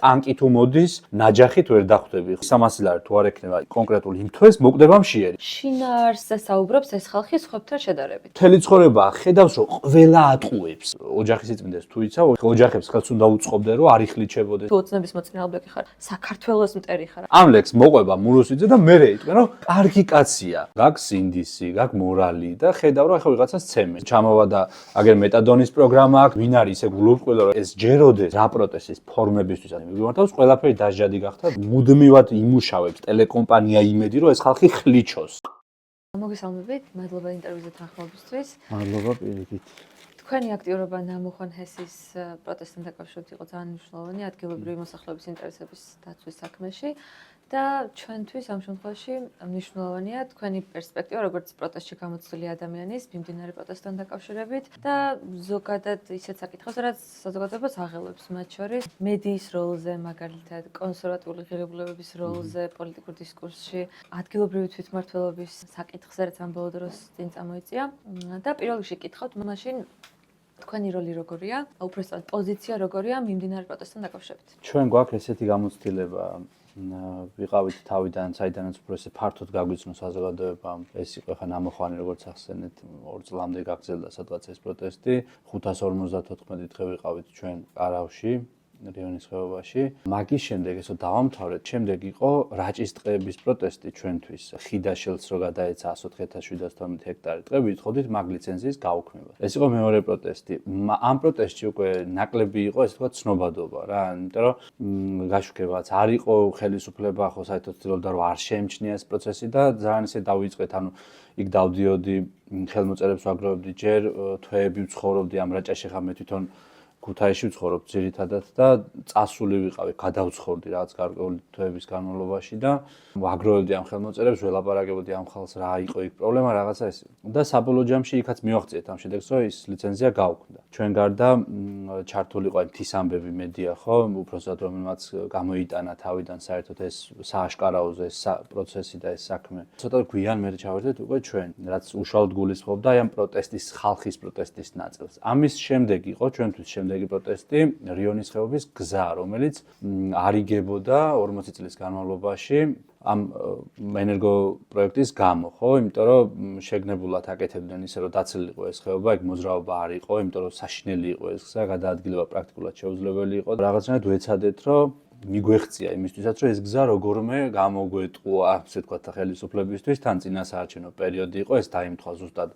ტანკი თუ მოდის, ნაჯახით ვერ დახვდები. სამასილარი თუ არ ექნება კონკრეტულ იმ თვეს მოკვდება მშიერი. შინაარსზე საუბრობს ეს ხალხი სხვებთან შედარებით. მთელი ცხოვრება ხედავს, რომ ყველა ატყუებს. ოჯახის სიწმინდეს თუ იცავ, ოჯახებს ხელს უნდა უწყობდე, რომ არ იხლიჩებოდეს. თუ ოცნების მოწინააღმდეგე ხარ, საქართველოს მტერი ხარ. ამ ლექს მოყვება მურუსიძე და მე იტყვენ, რომ კარგი კაცია, გაქვს ინდისი, გაქვს მორალი და ხედავ, რომ ახლა ვიღაცას ცემენ. ჩამოვა და აგერ მეტადონის პროგრამა აქვს, ვინ არის ესე გულუბრყვილო, რომ ეს ჯეროდეს რა პროტესტის ფორმებისთვის მიმართავს, ყველაფერი დასჯადი გახდა. მუდმივად იმუშავებს ტელეკომპანია იმედი, რომ ეს ხალხი ხლიჩოს. მოგესალმებით, მადლობა ინტერვიუზე თანხმობისთვის. მადლობა პირიქით. თქვენი აქტიურობა ნამუხან ჰესის პროტესტთან დაკავშირებით იყო ძალიან მნიშვნელოვანი ადგილობრივი მოსახლეობის ინტერესების დაცვის საქმეში და ჩვენთვის ამ შემთხვევაში მნიშვნელოვანია თქვენი პერსპექტივა როგორც პროტესტში გამოცდილი ადამიანის მიმდინარე პროტესტთან დაკავშირებით და ზოგადად ისეთ საკითხებს, რაც საზოგადოებას აღელვებს, მათ შორის მედიის როლზე, მაგალითად კონსერვატიული ღირებულებების როლზე პოლიტიკურ დისკურსში, ადგილობრივი თვითმმართველობის საკითხზე, რაც ამ ბოლო დროს წინ წამოიწია და პირველ რიგში კითხავთ მაშინ თქვენი როლი როგორია? უბრალოდ პოზიცია როგორია მიმდინარე პროტესტთან დაკავშირებით? ჩვენ გვაქვს ესეთი გამოცდილება ვიყავით თავიდან, საიდანაც უფრო ესე ფართოდ გაგვიცნო საზოგადოებამ. ეს იყო ხა ნამოხვანი როგორც ახსენეთ, 2 წლამდე გაგრძელდა სადღაც ეს პროტესტი. 554 დღე ვიყავით ჩვენ ყარავში, რიონის ხეობაში. მაგის შემდეგ ესო დავამთავრეთ, შემდეგ იყო რაჭის ტყეების პროტესტი ჩვენთვის. ხიდაშელს რო გადაეცა 104,712 ჰექტარი ტყე, ვითხოვდით მაგ ლიცენზიის გაუქმებას. ეს იყო მეორე პროტესტი. ამ პროტესტში უკვე ნაკლები იყო ესე თქვა ცნობადობა რა, იმიტომ რომ გაშუქებაც არ იყო ხელისუფლება, ხო საერთოდ ცდილობდა რომ არ შეემჩნია ეს პროცესი და ძალიან ისე დავიწყეთ, ანუ იქ დავდიოდი, ხელმოწერებს ვაგროვებდი, ჯერ თვეები ვცხოვრობდი ამ რაჭაში, ხა მე თვითონ ქუთაისში ვცხოვრობ ძირითადად და წასული ვიყავი, გადავცხოვრდი რაღაც გარკვეული თვეების განმავლობაში და ვაგროვებდი ამ ხელმოწერებს, ველაპარაკებოდი ამ ხალხს რა იყო იქ პრობლემა, რაღაცა ეს. და საბოლოო ჯამში იქაც მივაღწიეთ ამ შედეგს, რომ ის ლიცენზია გაუქმდა. ჩვენ გარდა ჩართული იყო მთის ამბები მედია, ხო, უბრალოდ რომელმაც გამოიტანა თავიდან საერთოდ ეს სააშკარაოზე ეს პროცესი და ეს საქმე. ცოტა გვიან მე ჩავერთეთ უკვე ჩვენ, რაც უშუალოდ გულისხმობდა აი ამ პროტესტის, ხალხის პროტესტის ნაწილს. ამის შემდეგ იყო ჩვენთვის შემდეგი პროტესტი რიონის ხეობის გზა, რომელიც არიგებოდა 40 წლის განმავლობაში ამ ენერგო პროექტის გამო, ხო? იმიტომ რომ შეგნებულად აკეთებდნენ ისე რომ დაცილიყო ეს ხეობა, იქ მოძრაობა არ იყო, იმიტომ რომ საშინელი იყო ეს გზა, გადაადგილება პრაქტიკულად შეუძლებელი იყო. რაღაცნაირად ვეცადეთ, რომ მიგვეღწია იმისთვისაც, რომ ეს გზა როგორმე გამოგვეტყუა, ასე ვთქვათ, ხელისუფლებისთვის, თან წინასაარჩევნო პერიოდი იყო, ეს დაემთხვა ზუსტად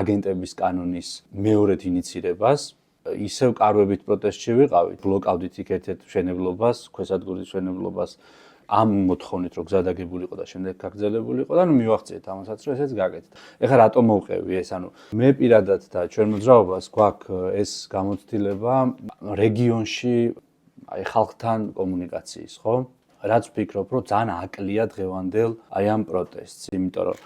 აგენტების კანონის მეორედ ინიცირებას. ისევ კარვებით პროტესტში ვიყავით, ბლოკავდით იქ ერთ-ერთ მშენებლობას, ქვესადგურის მშენებლობას ამ მოთხოვნით, რომ გზა დაგებულიყო და შემდეგ გაგრძელებული იყო და მივახციეთ ამასაც, რომ ესეც გაკეთეთ. ეხლა რატომ მოვყევი ეს? ანუ მე პირადად და ჩვენ მოძრაობას გვაქვს ეს გამოცდილება რეგიონში აი ხალხთან კომუნიკაციის, ხო? რაც ვფიქრობ, რომ ძალიან აკლია დღევანდელ აი ამ პროტესტს, იმიტომ რომ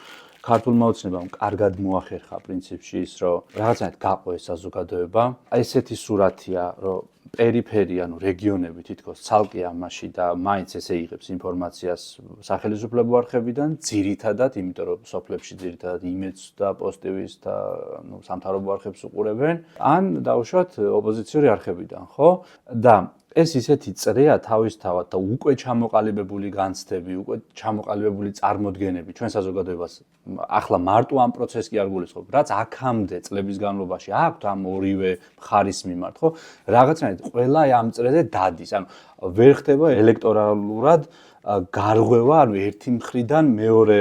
ქართულმა ოცნებამ კარგად მოახერხა პრინციპში ის, რომ რაღაცნაირად გაყო ეს საზოგადოება. აი ესეთი სურათია, რომ პერიფერია, ანუ რეგიონები თითქოს ცალკე ამაში და მაინც ესე იღებს ინფორმაციას სახელმწიფო არხებიდან, ძირითადად, იმიტომ რომ სოფლებში ძირითადად იმედს და პოზიტივის და სამთავრობო არხებს უყურებენ, ან დაუშვათ ოპოზიციური არხებიდან, ხო? და ეს ისეთი წრეა თავისთავად და უკვე ჩამოყალიბებული განცდები, უკვე ჩამოყალიბებული წარმოდგენები ჩვენ საზოგადოებას ახლა მარტო ამ პროცესს კი არ გულისხმობ, რაც აქამდე წლების განმავლობაში აქვთ ამ ორივე მხარის მიმართ, ხო? რაღაცნაირად ყველა ამ წრეზე დადის, ანუ ვერ ხდება ელექტორალურად გარღვევა, ანუ ერთი მხრიდან მეორე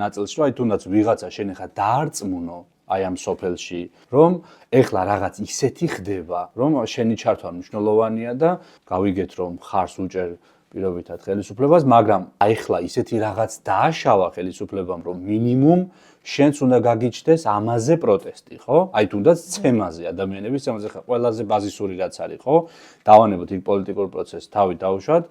ნაწილში, რომ აი თუნდაც ვიღაცა შენ ახლა დაარწმუნო აი ამ სოფელში, რომ ეხლა რაღაც ისეთი ხდება, რომ შენი ჩართვა მნიშვნელოვანია და გავიგეთ, რომ ხარს უჭერ პირობითად ხელისუფლებას, მაგრამ აი ახლა ისეთი რაღაც დააშავა ხელისუფლებამ, რომ მინიმუმ შენც უნდა გაგიჩნდეს ამაზე პროტესტი, ხო? აი თუნდაც ცემაზე, ადამიანების ცემაზე, ხა ყველაზე ბაზისური რაც არის, ხო? დავანებოთ იქ პოლიტიკურ პროცესს თავი დავუშვათ.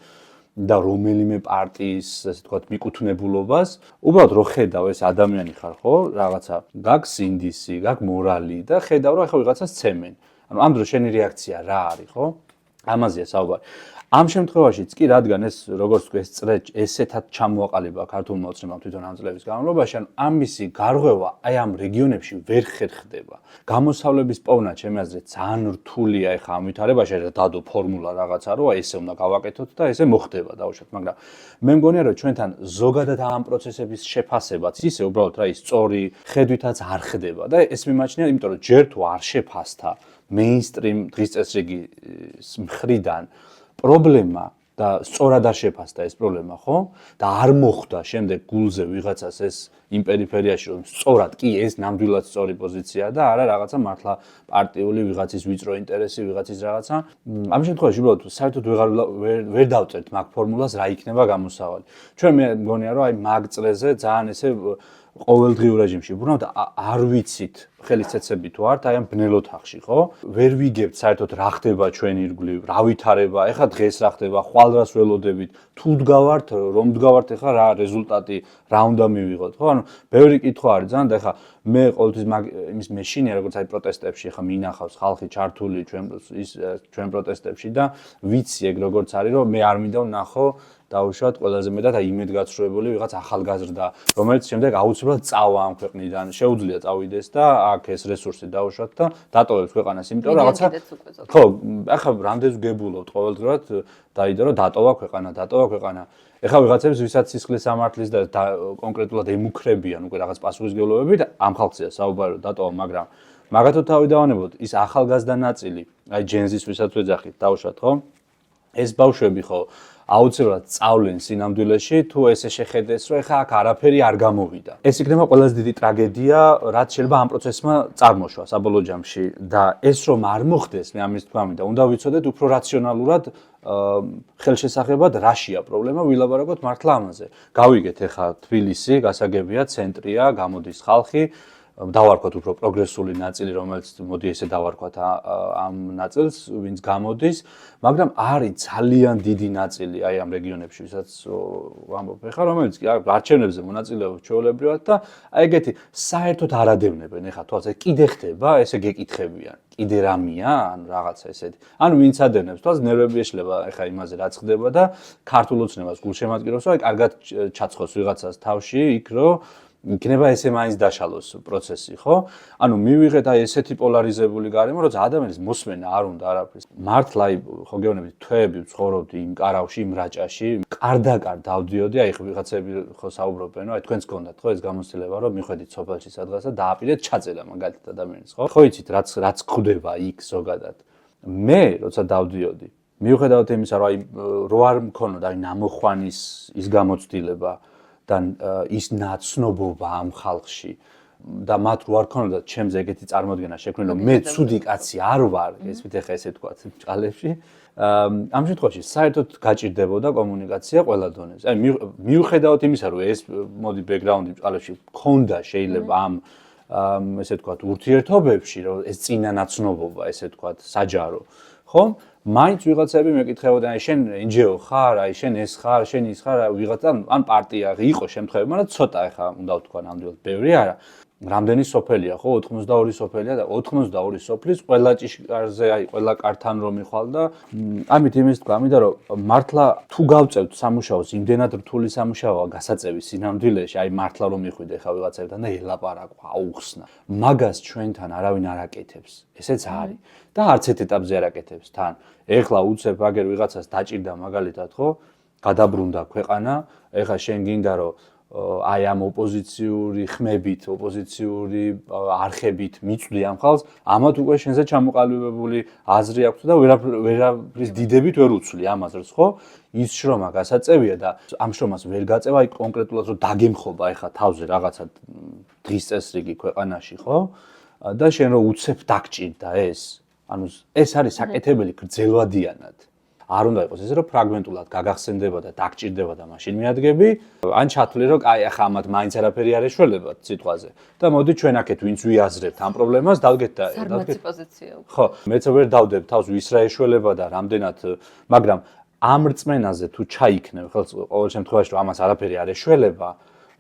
და რომელიმე პარტიის, ასე ვთქვათ, მიკუთვნებულობას, უბრალოდ რო ხედავ ეს ადამიანი ხარ, ხო? რაღაცა გაქვს ინდისი, გაქვს მორალი და ხედავ რომ ახლა ვიღაცას ცემენ. ანუ ამ დროს შენი რეაქცია რა არის, ხო? ამაზეა საუბარი. ამ შემთხვევაშიც კი, რადგან ეს როგორც თქვი, ეს წრე ესეთად ჩამოაყალიბა ქართულმა ოცნებამ თვითონ ამ წლების განმავლობაში, ან ამისი გარღვევა აი ამ რეგიონებში ვერ ხერხდება. გამოსავლების პოვნა, ჩემი აზრით, ძალიან რთულია ეხა ამ ვითარებაში, რა დადო ფორმულა რაღაცა, რომ ესე უნდა გავაკეთოთ და ესე მოხდება დაუშვათ, მაგრამ მე მგონია, რომ ჩვენთან ზოგადად ამ პროცესების შეფასებაც ისე უბრალოდ რა ის სწორი ხედვითაც არ ხდება და ეს მიმაჩნია, იმიტომ რომ ჯერ თუ არ შეფასდა მეინსტრიმ დღის წესრიგის მხრიდან პრობლემა და სწორად არ შეფასდა ეს პრობლემა, ხო? და არ მოხვდა შემდეგ გულზე ვიღაცას ეს იმ პერიფერიაში, რომ სწორად კი ეს ნამდვილად სწორი პოზიციაა და არა რაღაცა მართლა პარტიული ვიღაცის ვიწრო ინტერესი, ვიღაცის რაღაცა. ამ შემთხვევაში უბრალოდ საერთოდ ვერ დავწერთ მაგ ფორმულას რა იქნება გამოსავალი. ჩვენ მე მგონია, რომ აი მაგ წრეზე ძალიან ესე ყოველდღიურ რეჟიმში ვბრუნავთ არ ვიცით ხელისწეცები თუ ართ აი ამ ბნელ ოთახში ხო ვერ ვიგებთ საერთოდ რა ხდება ჩვენ ირგვლივ რა ვითარება ეხლა დღეს რა ხდება ხვალ რას ველოდებით თუ დგავართ რომ დგავართ ეხლა რა რეზულტატი რა უნდა მივიღოთ ხო ანუ ბევრი კითხვა არის ძალიან და ეხლა მე ყოველთვის იმის მეშინია როგორც აი პროტესტებში ეხლა მინახავს ხალხი ჩართული ჩვენ პროტესტებში და ვიცი ეგ როგორც არის რომ მე არ მინდა ვნახო დაუშვათ ყველაზე მეტად აი იმედგაცრუებული ვიღაც ახალგაზრდა რომელიც შემდეგ აუცილებლად წავა ამ ქვეყნიდან შეუძლია წავიდეს და აქ ეს რესურსი დაუშვათ და დატოვებს ქვეყანას იმიტომ რომ რაღაცა ხო ახლა რამდენს გებულობთ ყოველდღურად დაიდო რომ დატოვა ქვეყანა ეხლა ვიღაცებს ვისაც სისხლის სამართლის და კონკრეტულად ემუქრებიან უკვე რაღაც პასუხისმგებლობებით ამ ხალხია საუბარი დატოვა მაგრამ მაგათო თავი დავანებოთ ის ახალგაზრდა ნაწილი აი ჯენზის ვისაც ვეძახით დაუშვათ ხო ეს ბავშვები ხო აუცილებლად სწავლენ სინამდვილეში თუ ესე შეხედეს რომ ეხა აქ არაფერი არ გამოვიდა. ეს იქნება ყველაზე დიდი ტრაგედია, რაც შეიძლება ამ პროცესმა წარმოშვა საბოლოო ჯამში და ეს რომ არ მოხდეს, მე ამის თქვა მინდა, უნდა ვიცოდეთ უფრო რაციონალურად ხელშესახებად რაშია პრობლემა, ვილაპარაკოთ მართლა ამაზე. გავიგეთ ეხა თბილისი, გასაგებია, ცენტრია, გამოდის ხალხი დავარქვათ უფრო პროგრესული ნაწილი, რომელიც მოდი ესე დავარქვათ ამ ნაწილს, ვინც გამოდის, მაგრამ არის ძალიან დიდი ნაწილი აი ამ რეგიონებში, ვისაც ვამბობ ეხლა, რომელიც კი არჩევნებზე მონაწილეობს ჩვეულებრივად და აი ეგეთი საერთოდ არ ადევნებენ ეხლა თვალს, კიდე ხდება, ესე გეკითხებიან, კიდე რამია, ან რაღაცა ესეთი. ანუ ვინც ადევნებს თვალს, ნერვები ეშლება ეხლა იმაზე რაც ხდება და ქართულ ოცნებას გულშემატკივრობს, აი კარგად ჩაცხოს ვიღაცას თავში იქ რომ იქნება ესე მაინც დაშალოს პროცესი, ხო? ანუ მივიღეთ აი ესეთი პოლარიზებული გარემო, როცა ადამიანის მოსმენა არ უნდა არაფრის. მართლა აი ხო გეუბნებით, თვეები ვცხოვრობდი იმ კარავში, იმ რაჭაში, კარდაკარ დავდიოდი, აი ვიღაცები ხო საუბრობენ, აი თქვენს გქონდათ ხო ეს გამოცდილება, რომ მიხვედით სოფელში სადღაც და დააპირეთ ჩაწერა მაგალითად ადამიანის, ხო? ხო იცით რაც ხდება იქ ზოგადად. მე როცა დავდიოდი, მიუხედავად იმისა, რომ აი რო არ მქონოდა აი ნამოხვანის ის გამოცდილება და ის ნაცნობობა ამ ხალხში და მათ რო არ ქონოდათ ჩემზე ეგეთი წარმოდგენა შექმნილი რომ მე ცუდი კაცი არ ვარ ეს ვითხე ესე თქვა ჭალებში ამ შემთხვევაში საერთოდ გაჭირდებოდა კომუნიკაცია ყველა დონეზე აი მიუხედავად იმისა რომ ეს მოდი ბექგრაუნდი ჭალებში მქონდა შეიძლება ამ ესე თქვა ურთიერთობებში რომ ეს წინა ნაცნობობა ესე თქვა საჯარო ხო მაინც ვიღაცები მეკითხებოდა აი შენ NGO ხარ, აი შენ ეს ხარ, შენ ის ხარ, ვიღაცა ან პარტია იყო შემთხვევები, მაგრამ ცოტა ახლა უნდა ვთქვა ნამდვილად ბევრი არა. რამდენი სოფელია ხო 82 სოფელია და 82 სოფლის ყველა ჭიშკარზე აი ყველა კართან რომ მიხვალ და ამით იმის თქვა ამიდა რომ მართლა თუ გავწევთ სამუშაოს იმდენად რთული სამუშაოა გასაწევი სინამდვილეში აი მართლა რომ მიხვიდე ხა ვიღაცებთან და ელაპარაკო აუხსნა მაგას ჩვენთან არავინ არ აკეთებს ესეც არის და არც ერთ ეტაპზე არ აკეთებს თან ეხლა უცებ აგერ ვიღაცას დაჭირდა მაგალითად ხო გადაბრუნდა ქვეყანა ეხლა შენ გინდა რომ აი ამ ოპოზიციური ხმებით, ოპოზიციური არხებით მიწვდი ამ ხალხს, ამათ უკვე შენზე ჩამოყალიბებული აზრი აქვს და ვერაფრის დიდებით ვერ უცვლი ამ აზრს, ხო? ის შრომა გასაწევია და ამ შრომას ვერ გაწევა, აი კონკრეტულად რომ დაგემხობა ეხა თავზე რაღაცა დღის წესრიგი ქვეყანაში, ხო? და შენ რომ უცებ დაგჭირდა ეს. ანუ ეს არის საკეთებელი გრძელვადიანად. არ უნდა იყოს ესე რომ ფრაგმენტულად გაგახსენდება და დაგჭირდება და მაშინ მიადგები ან ჩათვლი რომ აი ახლა ამათ მაინც არაფერი არ ეშველებათ სიტყვაზე და მოდი ჩვენ აქეთ ვინც ვიაზრებთ ამ პრობლემას დავდგეთ და წარმატი პოზიცია ხო მეც ვერ დავდებ თავს ვის რა ეშველება და რამდენად მაგრამ ამ რწმენაზე თუ ჩაიქნებ ხო ყოველ შემთხვევაში რომ ამას არაფერი არ ეშველება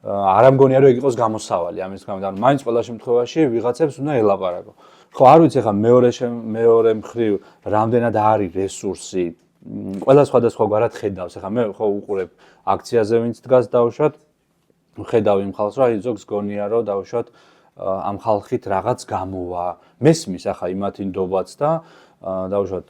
არ ამგონია რომ ეგ იყოს გამოსავალი ამის გამო და მაინც ყველა შემთხვევაში ვიღაცებს უნდა ელაპარაკო ხო არ ვიცი ახლა მეორე მხრივ რამდენად არის რესურსი ყველა სხვადასხვაგვარად ხედავს. ახლა მე ხო უყურებ აქციაზე ვინც დგას დავუშვათ, ხედავ იმ ხალხს, რომ აი ზოგს გონია რომ დავუშვათ ამ ხალხით რაღაც გამოვა. მესმის ახლა იმათი ნდობაც და დავუშვათ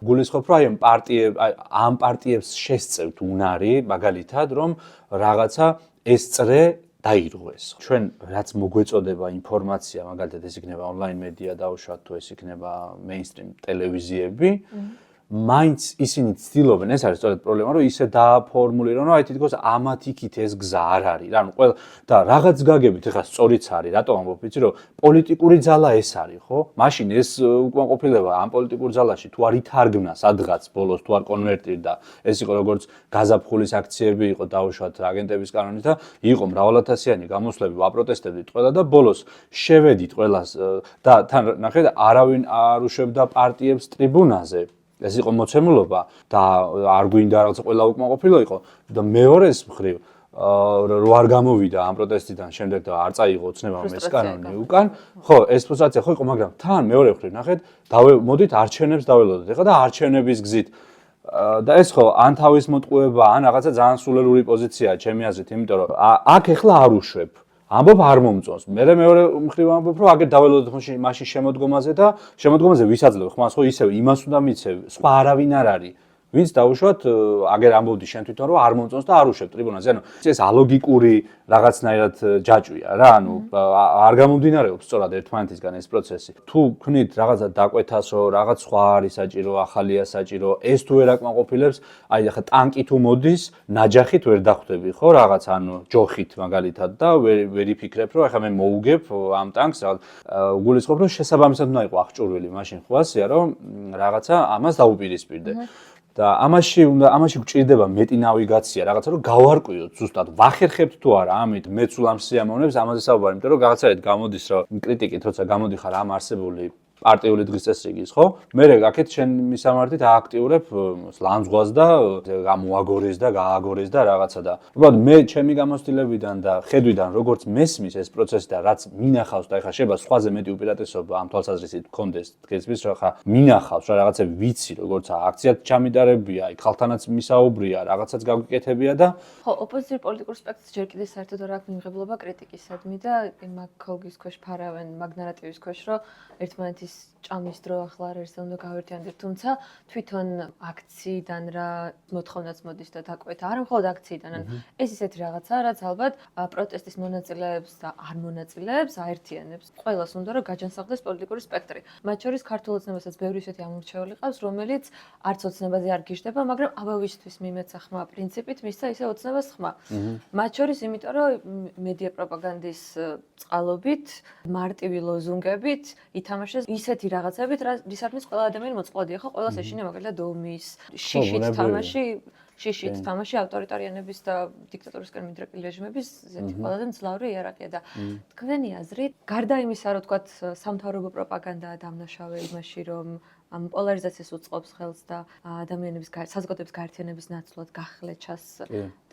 გულისხმობ რომ ამ პარტიებს შესწევთ უნარი მაგალითად რომ რაღაცა ეს წრე დაირღვეს. ჩვენ რაც მოგვეწოდება ინფორმაცია, მაგალითად ეს იქნება ონლაინ მედია დავუშვათ თუ ეს იქნება მეინსტრიმ ტელევიზიები, მაინც ისინი ცდილობენ, ეს არის სწორედ პრობლემა, რომ ისე დააფორმულირონ, რომ აი თითქოს ამათ იქით ეს გზა არ არის. რა, ყველა და რაღაც გაგებით, ეხლა სწორიც არის, რატომ ამბობ, იცი რომ პოლიტიკური ძალა ეს არის, ხო? მაშინ ეს უკმაყოფილება ამ პოლიტიკურ ძალაში თუ არ ითარგმნა სადღაც ბოლოს თუ არ კონვერტირდა, ეს იყო როგორც გაზაფხულის აქციები იყო დავუშვათ აგენტების კანონით და იყო მრავალათასიანი გამოსვლები, ვაპროტესტებდით ყველა და ბოლოს შევედით ყველას და თან ნახეთ, არავინ არ უშვებდა პარტიებს ტრიბუნაზე. ეს იყო მოცემულობა და არ გვინდა რაღაც ყველა უკმაყოფილო იყო და მეორეს მხრივ რო არ გამოვიდა ამ პროტესტიდან შემდეგ და არ წაიღო ოცნებამ ეს კანონი უკან ხო ეს ფრუსტრაცია ხო იყო მაგრამ თან მეორე მხრივ ნახეთ მოდით არჩევნებს დაველოდოთ ეხლა და არჩევნების გზით და ეს ხო ან თავის მოტყუება ან რაღაცა ძალიან სულელური პოზიციაა ჩემი აზრით იმიტომ რომ აქ ეხლა არ უშვებ ამბობ არ მომწონს. მე მეორე მხრივ ამბობ, რომ აგერ დაველოდოთ მაშინ შემოდგომაზე და შემოდგომაზე ვისაძლევ ხმას ხო ისევ იმას უნდა მიცევ, სხვა არავინ არ არის. ვინც დაუშვათ, აგერ ამბობდი შენ თვითონ რომ არ მომწონს და არ უშვებ ტრიბუნაზე. ანუ ეს ალოგიკური რაღაცნაირად ჯაჭვია რა, ანუ არ გამომდინარეობს სწორად ერთმანეთისგან ეს პროცესი. თუ ქმნით რაღაცა დაკვეთასო, რაღაც სხვა არის საჭირო, ახალია საჭირო, ეს თუ ვერ აკმაყოფილებს, აი ახლა ტანკი თუ მოდის, ნაჯახით ვერ დახვდები ხო რაღაც ანუ ჯოხით მაგალითად და ვერ იფიქრებ რომ ახლა მე მოუგებ ამ ტანკს გულისხმობ რომ შესაბამისად უნდა იყო აღჭურვილი მაშინ ხო ასეა რომ რაღაცა ამას დაუპირისპირდე. და ამაში გვჭირდება მეტი ნავიგაცია, რაღაცა რომ გავარკვიოთ ზუსტად, ვახერხებთ თუ არა, ამით მეც სულ ამ სიამოვნებს ამაზე საუბარი, იმიტომ რომ რაღაცაერთ გამოდის რომ კრიტიკით როცა გამოდიხარ ამ არსებული პარტიული დღის წესრიგის, ხო? მე აქეთ შენ მისამართით ააქტიურებ ლანძღვას და გამოაგორეს და გააგორეს და რაღაცა და. უბრალოდ მე ჩემი გამოცდილებიდან და ხედვიდან როგორც მესმის ეს პროცესი და რაც მინახავს და ეხლა შეიძლება სხვაზე მეტი უპირატესობა ამ თვალსაზრისით გქონდეს დღესთვის, რომ ხა მინახავს რა რაღაცები ვიცი, როგორც აქციად ჩამიდარებია, იქ ხალხთანაც მისაუბრია, რაღაცაც გაგვიკეთებია და ხო, ოპოზიციურ პოლიტიკურ სპექტრს ჯერ კიდევ საერთოდ არ აქვს მიღებულობა კრიტიკისადმი და მაგ ქოლგის ქვეშ ფარავენ, მაგ ნარატივის ქვეშ, რომ ერთმანეთის ჭამის დრო ახლა არ არის და უნდა გავერთიანდეთ, თუმცა თვითონ აქციიდან რა მოთხოვნაც მოდის და დაკვეთა, არა მხოლოდ აქციიდან, ან ეს ისეთი რაღაცაა, რაც ალბათ პროტესტის მონაწილეებს და არ მონაწილეებს აერთიანებს. ყველას უნდა რომ გაჯანსაღდეს პოლიტიკური სპექტრი. მათ შორის ქართულ ოცნებასაც ბევრი ისეთი ამორჩეული ყავს, რომელიც არც ოცნებაზე არ გიждდება, მაგრამ აბავისთვის მიმეცა ხმა პრინციპით მისცა ისე ოცნებას ხმა. მათ შორის იმიტომ რომ მედია პროპაგანდის წყალობით, მარტივი ლოზუნგებით ითამაშეს ისეთი რაღაცებით, რისადმის ყველა ადამიანი მოწყვლადია, ხო, ყველას ეშინა მაგალითად ომის, შიშით თამაში ავტორიტარიანების და დიქტატურისკენ მიდრეკილი რეჟიმების ზეთი ყველაზე მძლავრი იარაღია და თქვენი აზრით, გარდა იმისა, რომ თქვათ სამთავრობო პროპაგანდაა დამნაშავე იმაში, რომ ამ პოლარიზაციას უწყობს ხელს და ადამიანების საზოგადოების გაერთიანების ნაცვლად გახლეჩას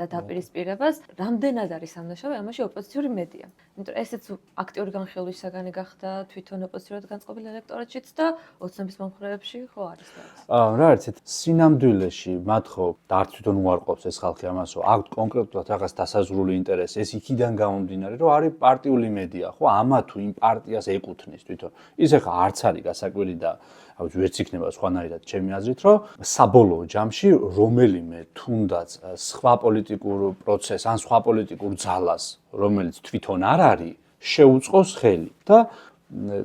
და დაპირისპირებას, რამდენად არის ამნაშავე ამაში ოპოზიციური მედია. იმიტომ რომ ესეც აქტიური განხილვის საგანი გახდა თვითონ ოპოზიციურად განწყობილ ელექტორატშიც და ოცნების მომხრეებში ხო არის რაღაც. რა არცეთ სინამდვილეში მათ ხო და არც თვითონ უარყოფს ეს ხალხი ამას რომ აქვთ კონკრეტულად რაღაც დასაზღვრული ინტერესი, ეს იქიდან გამომდინარე, რომ არის პარტიული მედია, ხო, ამა თუ იმ პარტიას ეკუთვნის თვითონ. ის ახლა არც არის გასაკვირი და ვერც იქნება სხვანაირად ჩემი აზრით, რომ საბოლოო ჯამში რომელიმე თუნდაც სხვა პოლიტიკურ პროცესს ან სხვა პოლიტიკურ ძალას, რომელიც თვითონ არ არის, შეუწყოს ხელი და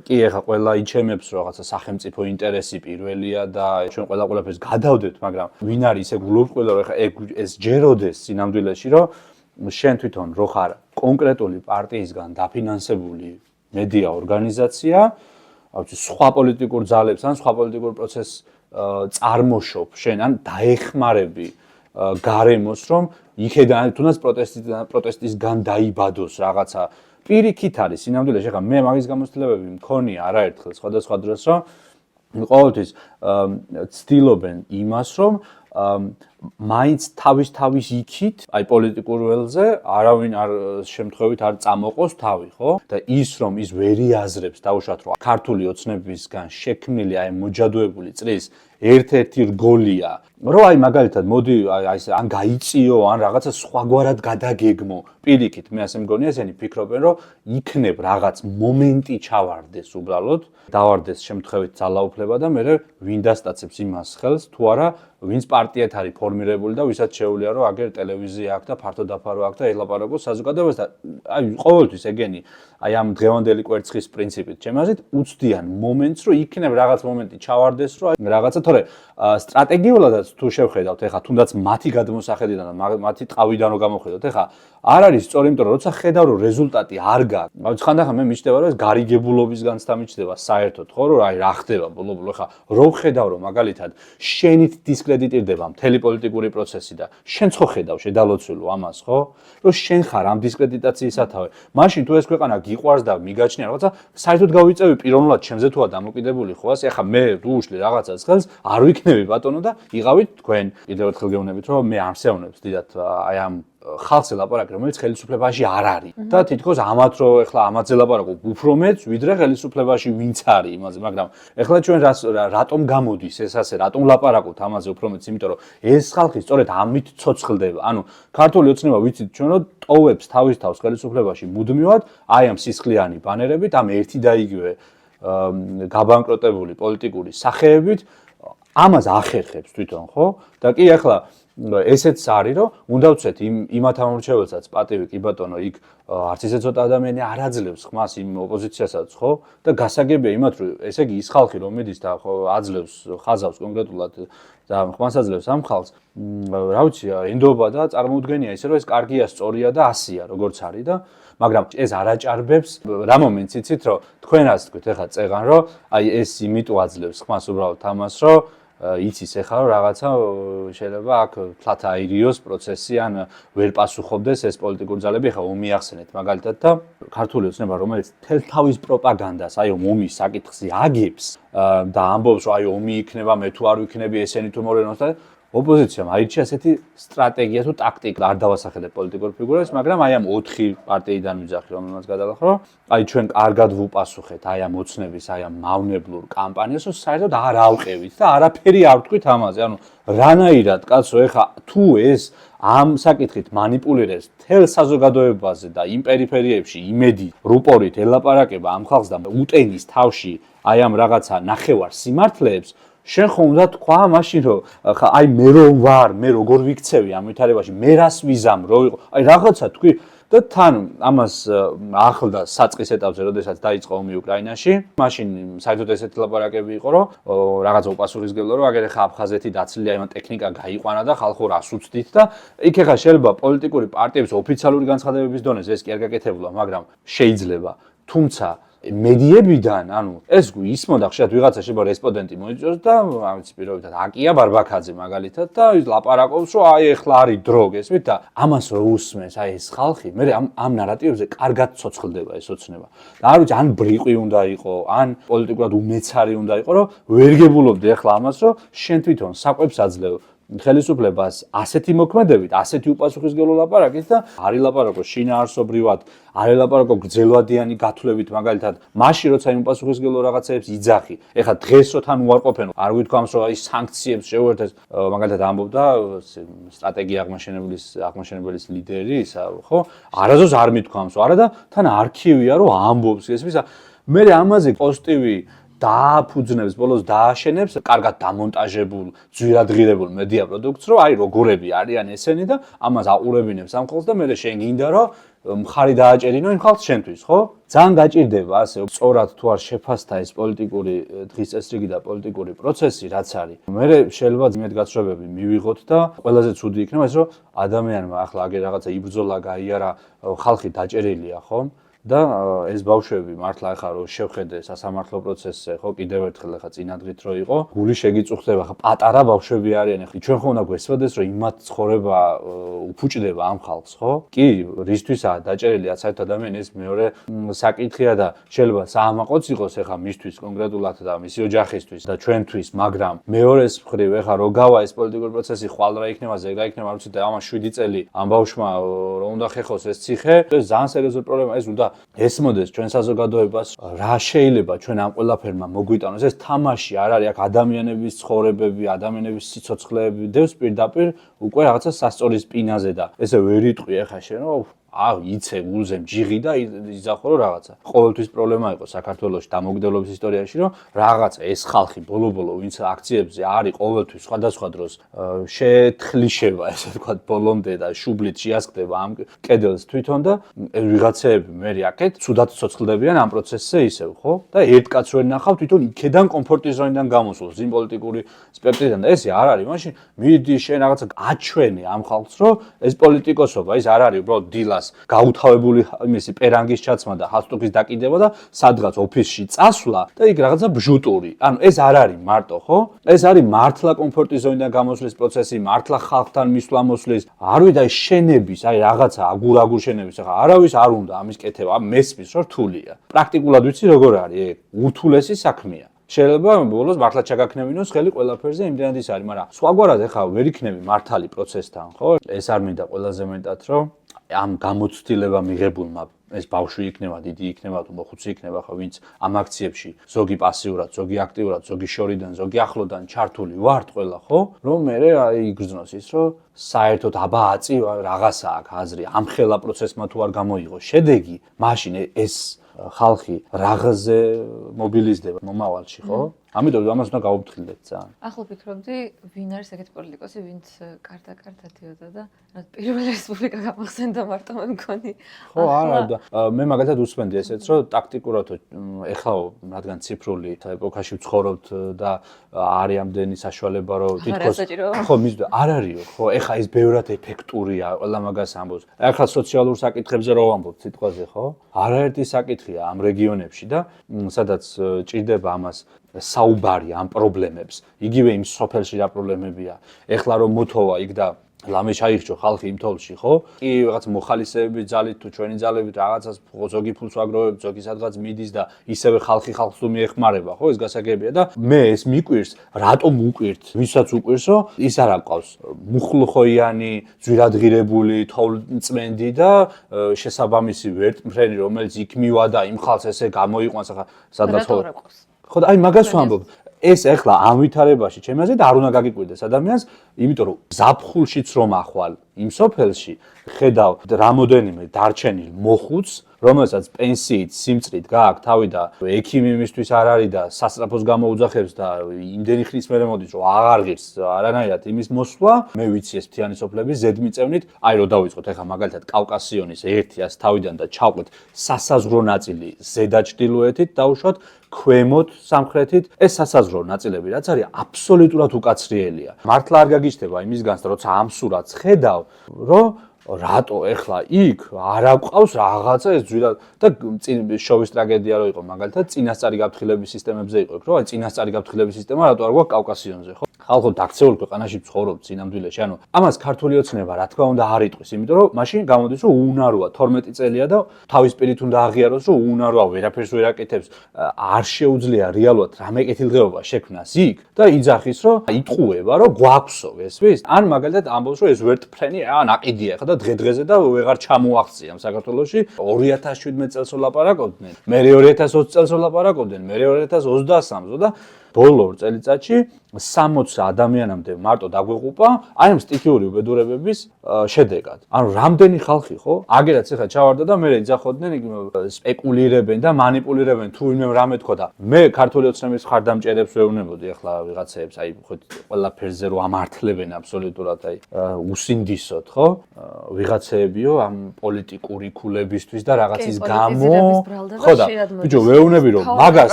კი ეხა ყველა იჩემებს რომ რაღაცა სახელმწიფო ინტერესი პირველია და ჩვენ ყველაფერს გადავდებთ, მაგრამ ვინ არის ისე გულობყვილო რომ ეხა ეს ჯეროდეს სინამდვილეში, რომ შენ თვითონ რო ხარ კონკრეტული პარტიისგან დაფინანსებული მედია ორგანიზაცია სხვა პოლიტიკურ ძალებს ან სხვა პოლიტიკურ პროცესს წარმოშობ შენ ან დაეხმარები გარემოს რომ იქედან თუნდაც პროტესტისგან დაიბადოს რაღაცა პირიქით არის სინამდვილეში ხა მე მაგის გამოცდილებები მქონია არაერთხელ სხვადასხვა დროს რომ ყოველთვის ცდილობენ იმას რომ მაინც თავის იქით, აი პოლიტიკურ ველზე არავინ არ შემთხვევით არ წამოყოს თავი, ხო? და ის რომ ის ვერ იაზრებს დაუშვათ რომ ქართული ოცნებისგან შექმნილი აი მოჯადოებული წრის ერთ-ერთი რგოლია რომ აი მაგალითად მოდი აი ეს ან გაიწიო ან რაღაცა სხვაგვარად გადაგეგმო პირიქით მე ასე მგონია ესენი ფიქრობენ რომ იქნებ რაღაც მომენტი ჩავარდეს უბრალოდ დავარდეს შემთხვევით ძალაუფლება და მე ვინ დასტაცებს იმას ხელს თუ არა ვინც პარტიად არის ფორმირებული და ვისაც შეუძლია რომ აგერ ტელევიზია აქვს და ფართო დაფარო აქვს და ელაპარაკოს საზოგადოებას და აი ყოველთვის ეგენი აი ამ დღევანდელი კვერცხის პრინციპით ჩემი აზრით უცდიან მომენტს რომ იქნებ რაღაც მომენტი ჩავარდეს რომ აი რაღაცა თორე სტრატეგიულადაც თუ შევხედავთ ეხლა თუნდაც მათი გადმოსახედიდან და მათი ტყავიდან რომ გამოხედავთ ეხლა არ არის სწორი იმიტომ რომ როცა ხედავ რომ რეზულტატი არ გაქვს ხანდახან მე მიჩნდება რომ ეს გარიგებულობისგანც დამიჩნდება საერთოდ ხო რომ აი რა ხდება ბოლო-ბოლო ეხლა რო ხედავ რომ მაგალითად შენით დისკრედიტირდება მთელი პოლიტიკური პროცესი და შენ ხო ხედავ შედალოცულო ამას ხო რომ შენ ხარ ამ დისკრედიტაციის სათავე მაშინ თუ ეს ქვეყანა გიყვარს და მიგაჩნია რაღაცა საერთოდ გავიწევი პიროვნულად ჩემზე თუა დამოკიდებული ხო ასე ეხლა მე თუ უშლი რაღაცას ხელს არ ვიქნები ბატონო და იღავით თქვენ კიდევ ერთხელ გეუბნებით რომ მე არ მსევნებს დიდად აი ამ ხალხს ელაპარაკი რომელიც ხელისუფლებაში არ არის და თითქოს ამათ რო ეხლა ამათზე ლაპარაკობ უფრო მეც ვიდრე ხელისუფლებაში ვინც არის იმაზე მაგრამ ეხლა ჩვენ რატომ გამოდის ეს ასე რატომ ლაპარაკობთ ამაზე უფრო მეც იმიტომ რომ ეს ხალხი სწორედ ამით ცოცხლდება ანუ ქართული ოცნება ვიცით ჩვენ რომ ტოვებს თავის თავს ხელისუფლებაში მუდმივად აი ამ სისხლიანი ბანერებით ამ ერთი და იგივე გაბანკროტებული პოლიტიკური სახეებით ამას ახერხებს თვითონ ხო და კი ახლა ესეც არის რომ უნდა ვცეთ იმათ ამორჩეველსაც პატივი კი ბატონო იქ არც ისე ცოტა ადამიანი არ აძლევს ხმას იმ ოპოზიციასაც ხო და გასაგებია იმათ რომ ესე იგი ის ხალხი რომ მიდის და ხო აძლევს ხაზავს კონკრეტულად და ხმას აძლევს ამ ხალხს რა ვიცი ენდობა და წარმოუდგენია ისე რომ ეს კარგია სწორია და ასია როგორც არის და მაგრამ ეს არ აჭარბებს რა მომენტს იცით რომ თქვენ რას თქვით ეხლა წეღან რომ აი ეს იმიტომ აძლევს ხმას უბრალოდ ამას რომ იცის ეხლა რომ რაღაცა შეიძლება აქ თლათ აირიოს პროცესი ან ვერ პასუხობდეს ეს პოლიტიკური ძალები ეხლა ომი ახსენეთ მაგალითად და ქართული ოცნება რომელიც თელ თავის პროპაგანდას აი ომის საკითხზე აგებს და ამბობს რომ აი ომი იქნება მე თუ არ ვიქნები ესენი თუ მოვლენოს და ოპოზიციამ აირჩია ასეთი სტრატეგია თუ ტაქტიკა არ დავასახელებ პოლიტიკურ ფიგურებს მაგრამ აი ამ 4 პარტიიდან ვიძახი რომელმაც გადალახო აი ჩვენ კარგად ვუპასუხეთ აი ამ ოცნების აი ამ მავნებლურ კამპანიას რომ საერთოდ არ ავყევით და არაფერი არ ვთქვით ამაზე ანუ რანაირად კაცო ეხა თუ ეს ამ საკითხით манипуლირებს თელ საზოგადოებაზე და იმ პერიფერიებში იმედი რუპორით ელაპარაკება ამ ხალხს და უტენის თავში აი ამ რაღაცა ნახევარ სიმართლეებს შენ ხომ უნდა თქვა მაშინ რომ აი მე რომ ვარ მე როგორ ვიქცევი ამ ვითარებაში მე რას ვიზამ რო იყო აი რაღაცა თქვი და თან ამას ახლდა საწყის ეტაპზე როდესაც დაიწყო ომი უკრაინაში მაშინ საერთოდ ესეთი ლაპარაკები იყო რომ რაღაცა უპასუხისმგებლო რომ აგერ ხა აფხაზეთი დაცლილი აი ამ ტექნიკა გაიყვანა და ხალხო რას უცდით და იქ ხა შეიძლება პოლიტიკური პარტიების ოფიციალური განცხადებების დონეზე ეს კი არ გაკეთებულა მაგრამ შეიძლება თუმცა მედიებიდან, ანუ ეს ისმოდა ხშირად ვიღაცა შეიძლება რესპონდენტი მოიწვიოს და ამის პირობითად აკია ბარბაქაძე მაგალითად და ის ლაპარაკობს რომ აი ეხლა არის დრო გესმით და ამას რო უსმენს აი ეს ხალხი მე ამ ნარატივებზე კარგად ცოცხლდება ეს ოცნება და არ ვიცი ან ბრიყვი უნდა იყო ან პოლიტიკურად უმეცარი უნდა იყო რომ ვერ გებულობდი ეხლა ამას რომ შენ თვითონ საკვებს აძლევ ხელისუფლებას ასეთი მოქმედებით, ასეთი უპასუხისმგებლო ლაპარაკით და არ ილაპარაკო შინაარსობრივად, არ ილაპარაკო გრძელვადიანი გათვლებით მაგალითად, მაშინ როცა იმ უპასუხისმგებლო რაღაცეებს იძახი. ეხლა დღეს რო თან უარყოფენ, არ გვითქვამს რომ აი სანქციებს შეუერთეს, მაგალითად ამბობდა სტრატეგია აღმაშენებლის ლიდერი, ისა, ხო? არასდროს არ მithქვამს, არა და თან არქივია რომ ამბობს ესმის. მე ამაზე პოზიტივი დააფუძნებს ბოლოს დააშენებს კარგად დამონტაჟებულ, ძვირადღირებულ მედია პროდუქტს, რომ აი როგორები არიან ესენი და ამას აყურებინებს ამ ხალხს და მე შენ გინდა რომ მხარი დააჭერინო იმ ხალხს შენთვის, ხო? ძალიან გაჭირდება ასე სწორად თუ არ შეფასდა ეს პოლიტიკური დღის წესრიგი და პოლიტიკური პროცესი რაც არის. მე შეიძლება ძმეთ გაცრუებები მივიღოთ და ყველაზე ცუდი იქნება ეს რომ ადამიანმა ახლა აგერ რაღაცა იბრძოლა გაიარა, ხალხი დაჭერილია, ხო? და ეს ბავშვები მართლა ახლა რომ შევხედე სასამართლო პროცესზე, ხო, კიდევ ერთხელ ახლა წინადღით რო იყო, გული შეგიწუხდება, ახლა პატარა ბავშვები არიან, ახლა ჩვენ ხომ უნდა გვესწროდეს, რომ იმათ ცხოვრება უფუჭდება ამ ხალხს, ხო? კი, რისთვისაა დაჭერილი საერთოდ ადამიანი ეს მეორე საკითხია და შეიძლება საამაყოც იყოს ახლა მისთვის კონკრეტულად და მისი ოჯახისთვის და ჩვენთვის, მაგრამ მეორეს მხრივ ახლა რო გავა ეს პოლიტიკური პროცესი ხვალ რა იქნება, ზეგ რა იქნება, არ ვიცი და ამას 7 წელი ამ ბავშვმა რომ უნდა ხეხოს ეს ციხე, ეს ძალიან სერიოზული პრობლემა, ეს უნდა ესმოდეს ჩვენ საზოგადოებას რა შეიძლება ჩვენ ამ ყველაფერმა მოგვიტანოს ეს თამაში არ არის აქ ადამიანების ცხოვრებები, ადამიანების სიცოცხლეები დევს პირდაპირ უკვე რაღაცა სასწორის პინაზე და ესე ვერ იტყვი ახლა შენ იცე გულზე ჯიღი და იძახო რომ რაღაცა. ყოველთვის პრობლემა იყო საქართველოში დამოუკიდებლობის ისტორიაში რომ რაღაცა ეს ხალხი ბოლო-ბოლო ვინც აქციებზე არის ყოველთვის სხვადასხვა დროს შეთხლიშება ესე ვთქვათ ბოლომდე და შუბლით შეასკდება ამ კედელს თვითონ და ვიღაცეები მე აქეთ ცუდად ცოცხლდებიან ამ პროცესზე ისევ ხო? და ერთ კაცს ვერ ნახავ თვითონ იქედან კომფორტის ზონიდან გამოსულს იმ პოლიტიკური სპექტრიდან და ესე არ არის მაშინ მიდი შენ რაღაცა აჩვენე ამ ხალხს რომ ეს პოლიტიკოსობა ის არ არის უბრალოდ დილას გაუთავებული იმისი პერანგის ჩაცმა და ჰალსტუქის დაკიდება და სადღაც ოფისში წასვლა და იქ რაღაცა ბჟუტური. ანუ ეს არ არის მარტო, ხო? ეს არის მართლა კომფორტის ზონიდან გამოსვლის პროცესი, მართლა ხალხთან მისვლა მოსვლის, არ ვიცი აი შენების, აი რაღაცა აგურ შენების, ახლა არავის არ უნდა ამის კეთება, მესმის რომ რთულია. პრაქტიკულად ვიცი როგორ არის, ეგ ურთულესი საქმეა. შეიძლება ბოლოს მართლა ჩაგაქნევინოს ხელი ყველაფერზე იმდენად ის არის, მაგრამ სხვაგვარად ახლა ვერ იქნები მართალი პროცესთან, ხო? ეს არ მინდა ყველაზე მეტად რომ ამ გამოცდილება მიღებულმა ეს ბავშვი იქნება, დიდი იქნება, თუ მოხუცი იქნება, ხო ვინც ამ აქციებში ზოგი პასიურად, ზოგი აქტიურად, ზოგი შორიდან, ზოგი ახლოდან ჩართული ვართ ყველა, ხო? რომ მე იგრძნოს ის, რომ საერთოდ აბა აწი რაღაცა აქვს აზრი, ამ ხელა პროცესმა თუ არ გამოიღო შედეგი, მაშინ ეს ხალხი რაღაცზე მობილიზდება მომავალში, ხო? ამიტომ ამას უნდა გავუფრთხილდეთ ძალიან. ახლა ვფიქრობდი, ვინ არის ეგეთი პოლიტიკოსი, ვინც კარდა დიოდა და პირველი რესპუბლიკა გამახსენდა მარტო მე მგონი. ხო, არა, მე მაგალითად უსმენდი ესეც, რომ ტაქტიკურად ეხლა რადგან ციფრული ეპოქაში ვცხოვრობთ და არის ამდენი საშუალება, რომ თითქოს ხო მისდე არ არისო, ხო, ეხლა ეს ბევრად ეფექტურია, ყველა მაგას ამბობს. ეხლა სოციალურ საკითხებზე რო ვამბობთ სიტყვაზე, ხო? არაერთი საკითხია ამ რეგიონებში და სადაც ჭირდება ამას საუბარი ამ პრობლემებს. იგივე იმ სოფელში რა პრობლემებია. ეხლა რომ მოთოვა იქ და ლამე ჩაიხჭო ხალხი იმ თოლში, ხო? კი რაღაც მოხალისეები ძალით თუ ჩვენი ძალებით რაღაცას ზოგი ფულს ვაგროვებთ, ზოგი სადღაც მიდის და ისევე ხალხი ხალხს თუ მიეხმარება, ხო? ეს გასაგებია და მე ეს მიკვირს, რატომ უკვირთ? ვისაც უკვირსო, ის არ აყავს. მუხლუხოიანი, ძვირადღირებული, თოვლწმენდი და შესაბამისი ვერტმფრენი, რომელიც იქ მივადა იმ ხალხს ესე გამოიყვანს, ახლა სადღაც ხო და აი მაგას ვამბობ. ეს ახლა ამ ვითარებაში ჩემი აზრით არ უნდა გაგიკვირდეს ადამიანს, იმიტომ რომ ზაფხულშიც რომ ახვალ იმ სოფელში ხედავ რამოდენიმე დარჩენილ მოხუცს, რომელსაც პენსიით, სიმწრით გააქვს თავი და ექიმი იმისთვის არ არის და სასწრაფოს გამოუძახებს და იმდენი ხნის მერე მოდის, რომ აღარ ღირს არანაირად იმის მოსვლა, მე ვიცი ეს მთიანი სოფლების ზედმიწევნით, აი რომ დავიწყოთ ახლა მაგალითად კავკასიონის 100-ას თავიდან და ჩავყვეთ სასაზღვრო ნაწილი ზედაჭდილოეთით დავუშვათ ქვემოთ სამხრეთით ეს სასაზღვრო ნაწილები რაც არის აბსოლუტურად უკაცრიელია. მართლა არ გაგიჩნდება იმისგანს როცა ამ სურათს ხედავ, რომ რატო ეხლა იქ არ აყავს რაღაცა ეს ძვირად და შოვის ტრაგედია რო იყო მაგალითად წინასწარი გაფრთხილების სისტემებზე იყო, რომ აი წინასწარი გაფრთხილების სისტემა რატო არ გვაქვს კავკასიონზე, ხო? ხალხო დაქცეულ ქვეყანაში ცხოვრობ წინამდვილეში, ანუ ამას ქართული ოცნება რა თქმა უნდა არ იტყვის, იმიტომ რომ მაშინ გამოდის რომ უუნაროა 12 წელია და თავის პირით უნდა აღიაროს რომ უუნაროა, ვერაფერს ვერ აკეთებს, არ შეუძლია რეალურად რამე კეთილდღეობა შექმნას იქ და იძახის რომ იტყუება რომ გვაქვსო ესვის, ან მაგალითად ამბობს რომ ეს ვერტმფრენი ნაყიდია ხა და დღე-დღეზე და ვეღარ ჩამოაღწია საქართველოში 2017 წელს ვლაპარაკობდნენ, მე 2020 წელს ვლაპარაკობდნენ, მე 2023-ს და ბოლო წელიწადში 60 ადამიანამდე მარტო დაგვეყუპა აი ამ სტიქიური უბედურებების შედეგად. ანუ რამდენი ხალხი ხო? აგერაც ახლა ჩავარდა და მე იძახოდნენ სპეკულირებენ და манипуლირებენ თუ ვინმე რამე თქვა და მე ქართული ოცნების ხარდამჭერებს ვეუბნებოდი ახლა ვიღაცებს აი ხო ყველაფერზე რომ ამართლებენ აბსოლუტურად აი უსინდისოდ ხო? ვიღაცეებიო ამ პოლიტიკური ქულებისთვის და რაღაცის გამო ხო და ბიჭო ვეუბნები რომ მაგას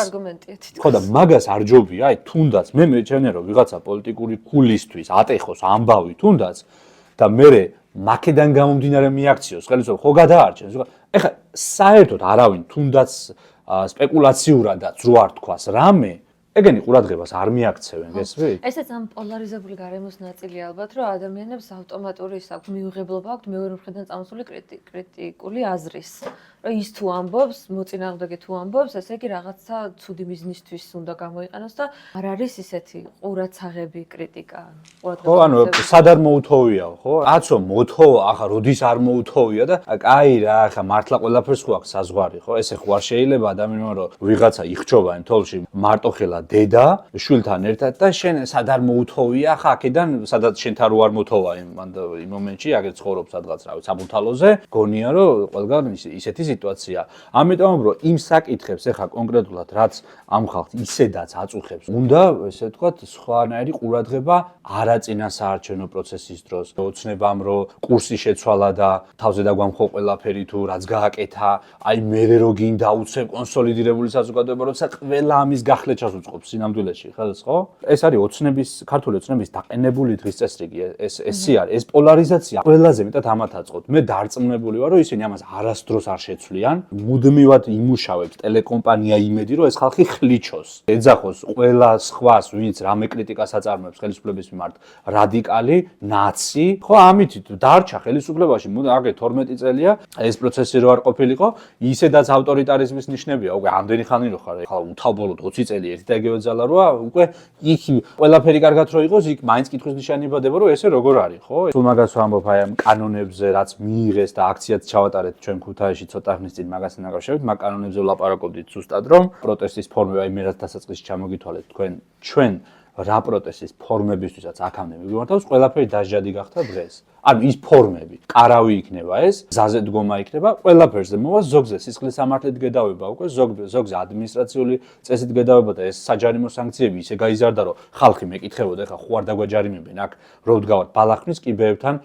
ხო და მაგას არ ჯობია აი თუნდაც მე მეჩვენე რომ ვიღაცა პოლიტიკური ქულისთვის ატეხოს ამბავი თუნდაც და მე მაკედან გამომდინარე მიაქციოს ხელისუფლება ხო გადაარჩენს ეხლა საერთოდ არავინ თუნდაც სპეკულაციურადაც რო არ თქვას რამე ეგენი ყურადღებას არ მიაქცევენ გესმით? ესეც ამ პოლარიზებული გარემოს ნაწილია ალბათ, რომ ადამიანებს ავტომატური აქვს მიღებულობა აქვს მეორე მხრიდან წამოსული კრიტიკული აზრის. რომ ის თუ ამბობს, მოწინააღმდეგე თუ ამბობს, ესე იგი რაღაცა ცუდი მიზნისთვის უნდა გამოიყენოს და არ არის ისეთი ყურაცაღები კრიტიკა. ხო, ანუ სად არ მოუთოვია, ხო? აცო მოთოვა, ახლა როდის არ მოუთოვია და კაი რა, ახლა მართლა ყველაფერს ხო აქვს საზღვარი, ხო? ესე ხო არ შეიძლება ადამიანმა რომ ვიღაცა იხჩობა ან თოლში მარტოხელა დედა შვილთან ერთად და შენ სად არ მოუთოვია, ახლა აქედან სადაც შენთან რო არ მოთოვა იმ მომენტში, აგერ ცხოვრობ სადღაც, რა ვიცი, საბუთალოზე, გონია რომ ყველგან ისეთი სიტუაცია. ამიტომ რომ იმ საკითხებს ახლა კონკრეტულად რაც ამ ხალხს ისედაც აწუხებს, უნდა ესე ვთქვათ, სხვანაირი ყურადღება არაწინა საარჩევნო პროცესის დროს. ოცნებამ რომ კურსი შეცვალა და თავზე დაგვამხო ყველაფერი თუ რაც გააკეთა, აი მერე რო გინდა უცებ კონსოლიდირებული საზოგადოება, როცა ყველა ამის გახლეჩას უწყობს სინამდვილეში, ხელს ხო? ეს არის ოცნების, ქართული ოცნების დაყენებული დღის წესრიგი, ესე არის, ეს პოლარიზაცია ყველაზე მეტად ამათ აწყობთ. მე დარწმუნებული ვარ, რომ ისინი ამას არასდროს არ შეცვლიან, მუდმივად იმუშავებს ტელეკომპანია იმედი, რომ ეს ხალხი ხლიჩოს, ეძახოს ყველა სხვას, ვინც რამე კრიტიკას აწარმოებს ხელისუფლების მიმართ, რადიკალი, ნაცი, ხო, ამით დარჩა ხელისუფლებაში, აგე 12 წელია ეს პროცესი რო არ ყოფილიყო, ისედაც ავტორიტარიზმის ნიშნებია, უკვე ამდენი ხანი რო ხარ, ხა უთავბოლოდ 20 წელი ერთი და იგივე ძალა როა, უკვე იქ ყველაფერი კარგად რო იყოს, იქ მაინც კითხვის ნიშანი იბადება, რომ ესე როგორ არის, ხო? სულ მაგას ვამბობ აი ამ კანონებზე, რაც მიიღეს და აქციაც ჩავატარეთ ჩვენ ქუთაისში ცოტა ხნის წინ მაგასთან დაკავშირებით, მაგ კანონებზე ვლაპარაკობდით ზუსტად, რომ პროტესტის ფორმები, აი მე რაც დასაწყისში ჩამოგითვალეთ თქვენ, ჩვენ რა პროტესტის ფორმებისთვისაც აქამდე მივიმართავს, ყველაფერი დასჯადი გახდა დღეს. ანუ ის ფორმები, კარავი იქნება ეს, გზაზე დგომა იქნება, ყველაფერზე მოვა, ზოგზე სისხლის სამართლით გედავება უკვე, ზოგზე ადმინისტრაციული წესით გედავება და ეს საჯარიმო სანქციები ისე გაიზარდა, რომ ხალხი მეკითხებოდა, ეხლა ხო არ დაგვაჯარიმებენ აქ, რო ვდგავართ ბალახნის კიბეებთან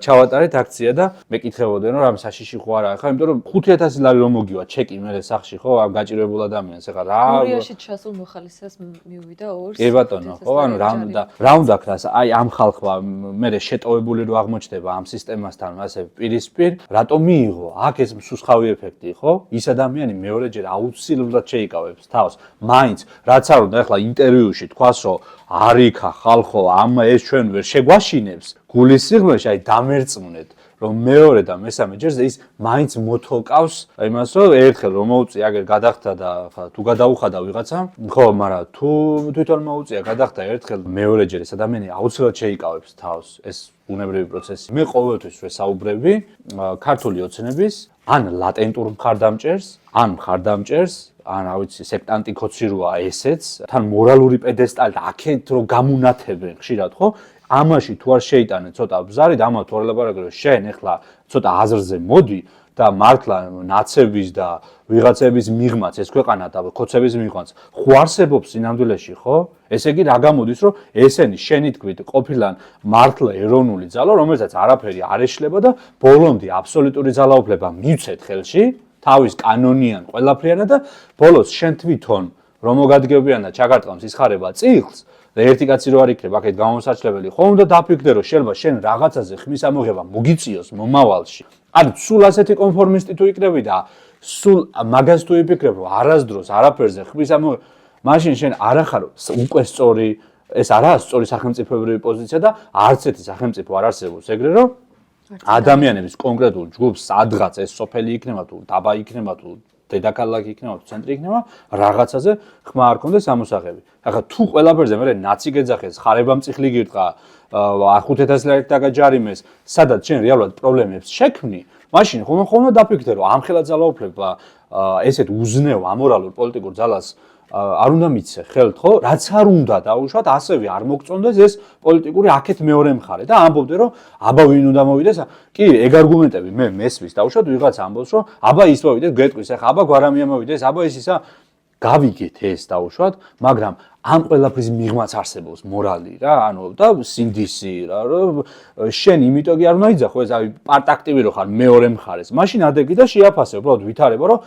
ჩავატარეთ აქცია და მეკითხებოდნენ, რომ რამე საშიში ხო არა, ხა, იმიტომ რომ 5000 ლარი რომ მოგივა ჩეკი მერე სახში, ხო, ამ გაჭირებულ ადამიანს, ეხლა რა გურიაში ჩასულ მოხალისეს მივიდა ორს. კი ბატონო, ხო, ანუ რა უნდა ქრას, აი ამ ხალხმა მერე შეტოვებული რო აღმოჩნდება ამ სისტემასთან, ასე პირისპირ, რატომ მიიღო? აქ ეს მსუსხავი ეფექტი, ხო? ის ადამიანი მეორეჯერ აუცილებლად შეიკავებს თავს. მაინც რაც არ უნდა ახლა ინტერვიუში თქვას, რომ არიქა ხალხო, ამ ეს ჩვენ ვერ შეგვაშინებს. გულის სიღრმეში აი დამერწმუნეთ. რომ მეორე და მესამე ჯერზე ის მაინც მოთოკავს იმას, რომ ერთხელ რომ მოუწია, აგერ გადახდა და თუ გადაუხადა ვიღაცამ, ხო, მაგრამ თუ თვითონ მოუწია, გადახდა ერთხელ მეორეჯერ ეს ადამიანი აუცილებლად შეიკავებს თავს, ეს ბუნებრივი პროცესი. მე ყოველთვის ვესაუბრები ქართული ოცნების ან ლატენტურ მხარდამჭერს, ან მხარდამჭერს, ან რა ვიცი, სექტანტი ქოცი როა ესეც, თან მორალური პედესტალი და აქეთ რომ გამუნათებენ ხშირად, ხო? ამაში თუ არ შეიტანე ცოტა ბზარი და ამა თუ არ ლაპარაკობ, შენ ახლა ცოტა აზრზე მოდი და მართლა ნაცების და ვიღაცების მიღმაც ეს ქვეყანა და ქოცების მიღმაც ხო არსებობს სინამდვილეში, ხო? ესე იგი რა გამოდის, რომ ესენი შენი თქმით ყოფილან მართლა ეროვნული ძალა, რომელსაც არაფერი არ ეშლება და ბოლომდე აბსოლუტური ძალაუფლება მივცეთ ხელში, თავის კანონიან ყველაფრიანად და ბოლოს შენ თვითონ რომ მოგადგებიან და ჩაგარტყამს ისხარება წიგნს და ერთი კაცი რო არ იქნება აქეთ გამოსაჩლებელი, ხო უნდა დაფიქრდე რომ შეიძლება შენ რაღაცაზე ხმის ამოღება მოგიწიოს მომავალში. ანუ სულ ასეთი კონფორმისტი თუ იქნები და სულ მაგას თუ იფიქრებ რომ არასდროს არაფერზე ხმის ამოღება, მაშინ შენ არ ახარ უკვე სწორი, ეს არაა სწორი სახელმწიფოებრივი პოზიცია და არც ერთი სახელმწიფო არ არსებობს ეგრე რომ ადამიანების კონკრეტულ ჯგუფს სადღაც ეს სოფელი იქნება თუ დაბა იქნება თუ დედაქალაქი იქნება თუ ცენტრი იქნება, რაღაცაზე ხმა არ კონდეს ამოსაღები. ახლა თუ ყველაფერზე მე ნაცი გეძახეს, ხარებამწიხლი გირტყა, 5000 ლარი დაგაჯარიმეს, სადაც შენ რეალურად პრობლემებს შექმნი, მაშინ ხომ დაფიქრდე რომ ამ ხელა ძალაუფლება ესეთ უზნეო ამორალურ პოლიტიკურ ძალას არ უნდა მიცე ხელთ, ხო? რაც არ უნდა დაუშვათ, ასევე არ მოგწონდეს ეს პოლიტიკური აქეთ მეორე მხარე და ამბობდე რომ აბა ვინ უნდა მოვიდეს? კი, ეგ არგუმენტები მე მესმის დაუშვათ, ვიღაც ამბობს რომ აბა ის მოვიდეს, გეტყვის, ახლა აბა გვარამია მოვიდეს, აბა ისა გავიგეთ ეს დაუშვათ, მაგრამ ამ ყველაფრის მიღმაც არსებობს მორალი რა, ანუ და სინდისი რა, რომ შენ იმიტომ კი არ უნდა იძახო ეს აი პარტაქტივი რო ხარ მეორე მხარეს. მაშინ ადეგი და შეაფასე, უბრალოდ ვითარება რომ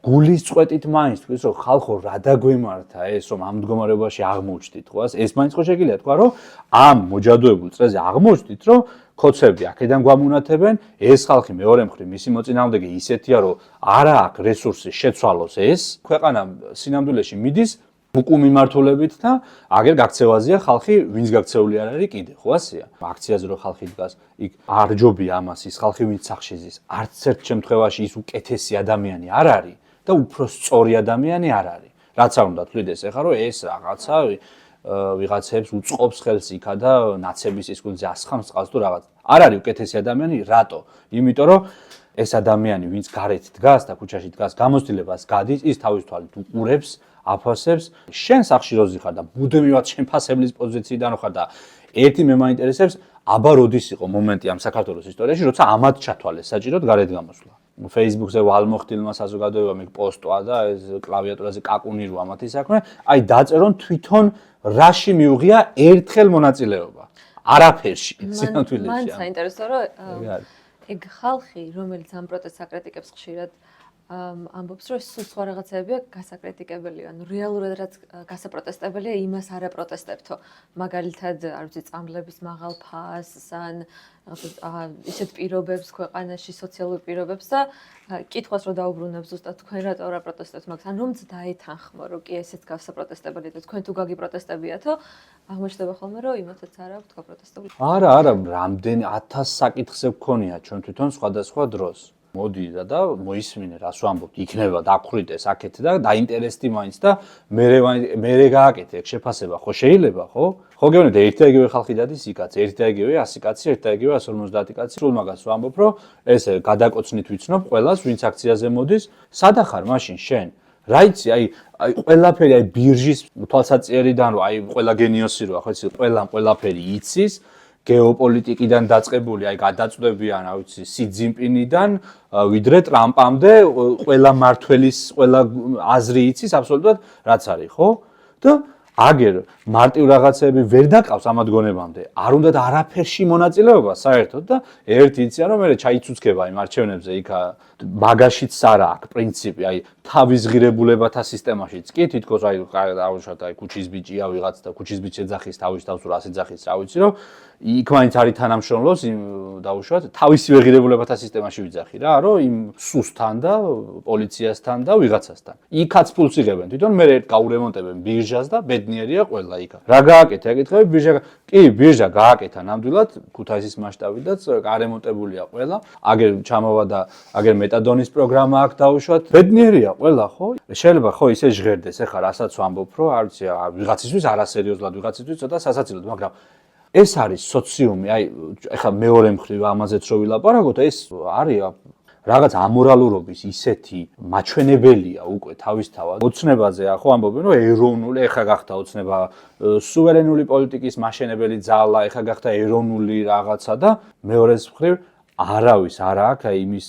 გულის წვეტით მაინც თქვის რომ ხალხო რა დაგვემართა ეს რომ ამ მდგომარეობაში აღმოჩნდით ხო ეს მაინც ხო შეგიძლია თქვა რომ ამ მოჯადოებულ წრეზე აღმოჩნდით რომ ქოცები აქედან გვამუნათებენ ეს ხალხი მეორე მხრივ მისი მოწინააღმდეგე ისეთია რომ არა აქვს რესურსი შეცვალოს ეს ქვეყანა სინამდვილეში მიდის უკუ მიმართულებით და აგერ გაქცევაზეა ხალხი, ვინც გაქცეული არ არის კიდე, ხო ასეა. აქციაზე რო ხალხი დგას, იქ არ ჯობია ამას ის ხალხი ვინც სახში ზის. არც ერთ შემთხვევაში ის უკეთესი ადამიანი არ არის და უფრო სწორი ადამიანი არ არის. რაც არ უნდა თვლიდეს ეხლა რომ ეს რაღაცა ვიღაცებს უწყობს ხელს იქა და ნაცების ის გულზე ასხამს წყალს თუ რაღაც. არ არის უკეთესი ადამიანი, რატო? იმიტომ რომ ეს ადამიანი ვინც გარეთ დგას და ქუჩაში დგას, გამოცდილებას გადის, ის თავის თვალით უყურებს, აფასებს, შენ სახში როზი ხარ და მუდმივად შენ ფასებლის პოზიციიდან ხარ და ერთი მე მაინტერესებს, აბა როდის იყო მომენტი ამ საქართველოს ისტორიაში, როცა ამათ ჩათვალეს საჭიროდ გარეთ გამოსვლა. Facebook-ზე ვალმოხტილმა საზოგადოებამ იქ პოსტვა და ეს კლავიატურაზე კაკუნი რო ამათი საქმე, აი დაწერონ თვითონ რაში მიუღია ერთხელ მონაწილეობა. არაფერში, სინამდვილეში. მან საინტერესო რომ ეგ ხალხი, რომელიც ამ პროტესტს აკრიტიკებს ხშირად ამბობს, რომ სულ სხვა რაღაცებია გასაკრიტიკებელია, ანუ რეალურად რაც გასაპროტესტებელია, იმას არ აპროტესტებთო. მაგალითად, არ ვიცი, წამლების მაღალ ფასს ან ისეთ პირობებს ქვეყანაში, სოციალურ პირობებს და კითხვას რო დაუბრუნებს ზუსტად თქვენ რატო რა პროტესტებთ მაგას, ან რომც დაეთანხმო, რომ კი ესეც გასაპროტესტებელია და თქვენ თუ გაგიპროტესტებიათო, აღმოჩნდება ხოლმე, რომ იმათაც არ აქვს გაპროტესტებული. არა, რამდენი 1000 საკითხზე გქონია ჩვენ თვითონ სხვადასხვა დროს. მოდი და მოისმინე რას ვამბობთ, იქნება დაგხრიტეს აქეთ და დაინტერესდი მაინც და მე გააკეთე ეგ შეფასება, ხო შეიძლება, ხო? ხო გეუბნები ერთი და იგივე ხალხი დადის იქაც, ერთი და იგივე 100 კაცი, ერთი და იგივე 150 კაცი, სულ მაგას ვამბობ, რომ ესე გადაკოცნით ვიცნობ ყველას, ვინც აქციაზე მოდის, სადა ხარ მაშინ შენ? რა იცი, აი ყველაფერი, აი ბირჟის თვალსაჩინარიდან რომ აი ყველა გენიოსი როა, ხო იცი, ყველაფერი იცის. გეოპოლიტიკიდან დაწყებული, აი გადაწვდებიან, რა ვიცი, სი ძინპინიდან ვიდრე ტრამპამდე, ყველა მართველის, ყველა აზრი იცის აბსოლუტურად რაც არის, ხო? და აგერ მარტივ რაღაცები ვერ დაყავს ამ ადგონებამდე. არ უნდა და არაფერში მონაწილეობა საერთოდ და ერთი იციან რომ მე ჩაიცუცქება იმ არჩევნებზე იქა მაგაშიც არა აქვს პრინციპი, აი თავის ღირებულებათა სისტემაშიც კი თითქოს აი დაუშვათ აი ქუჩის ბიჭია ვიღაც და ქუჩის ბიჭი ეძახის თავის თავს რა ეძახის რა ვიცი რომ იქ მაინც არის თანამშრომლობს იმ დაუშვათ თავისივე ღირებულებათა სისტემაში ვიძახი რა რომ იმ სუსთან და პოლიციასთან და ვიღაცასთან იქაც ფულს იღებენ თვითონ მე გაურემონტებენ ბირჟას და ბედნიერია ყველა იქა რა გააკეთა ეკითხები ბირჟა კი ბირჟა გააკეთა ნამდვილად ქუთაისის მასშტაბიდაც გარემონტებულია ყველა აგერ ჩამოვა და აგერ მეტადონის პროგრამა აქვს დაუშვათ ბედნიერია ყველა ხო შეიძლება ხო ისე ჟღერდეს ეხლა რასაც ვამბობ რომ არ ვიცი ვიღაცისთვის არასერიოზულად ვიღაცისთვის ცოტა სასაცილოდ მაგრამ ეს არის სოციუმი აი ეხლა მეორე მხრივ ამაზეც რო ვილაპარაკოთ ეს არის რაღაც ამორალურობის ისეთი მაჩვენებელია უკვე თავისთავად ოცნებაზე ხო ამბობენ რომ ეროვნული ეხლა გახდა ოცნება სუვერენული პოლიტიკის მაშენებელი ძალა ეხლა გახდა ეროვნული რაღაცა და მეორე მხრივ არავის არ აქვს აი იმის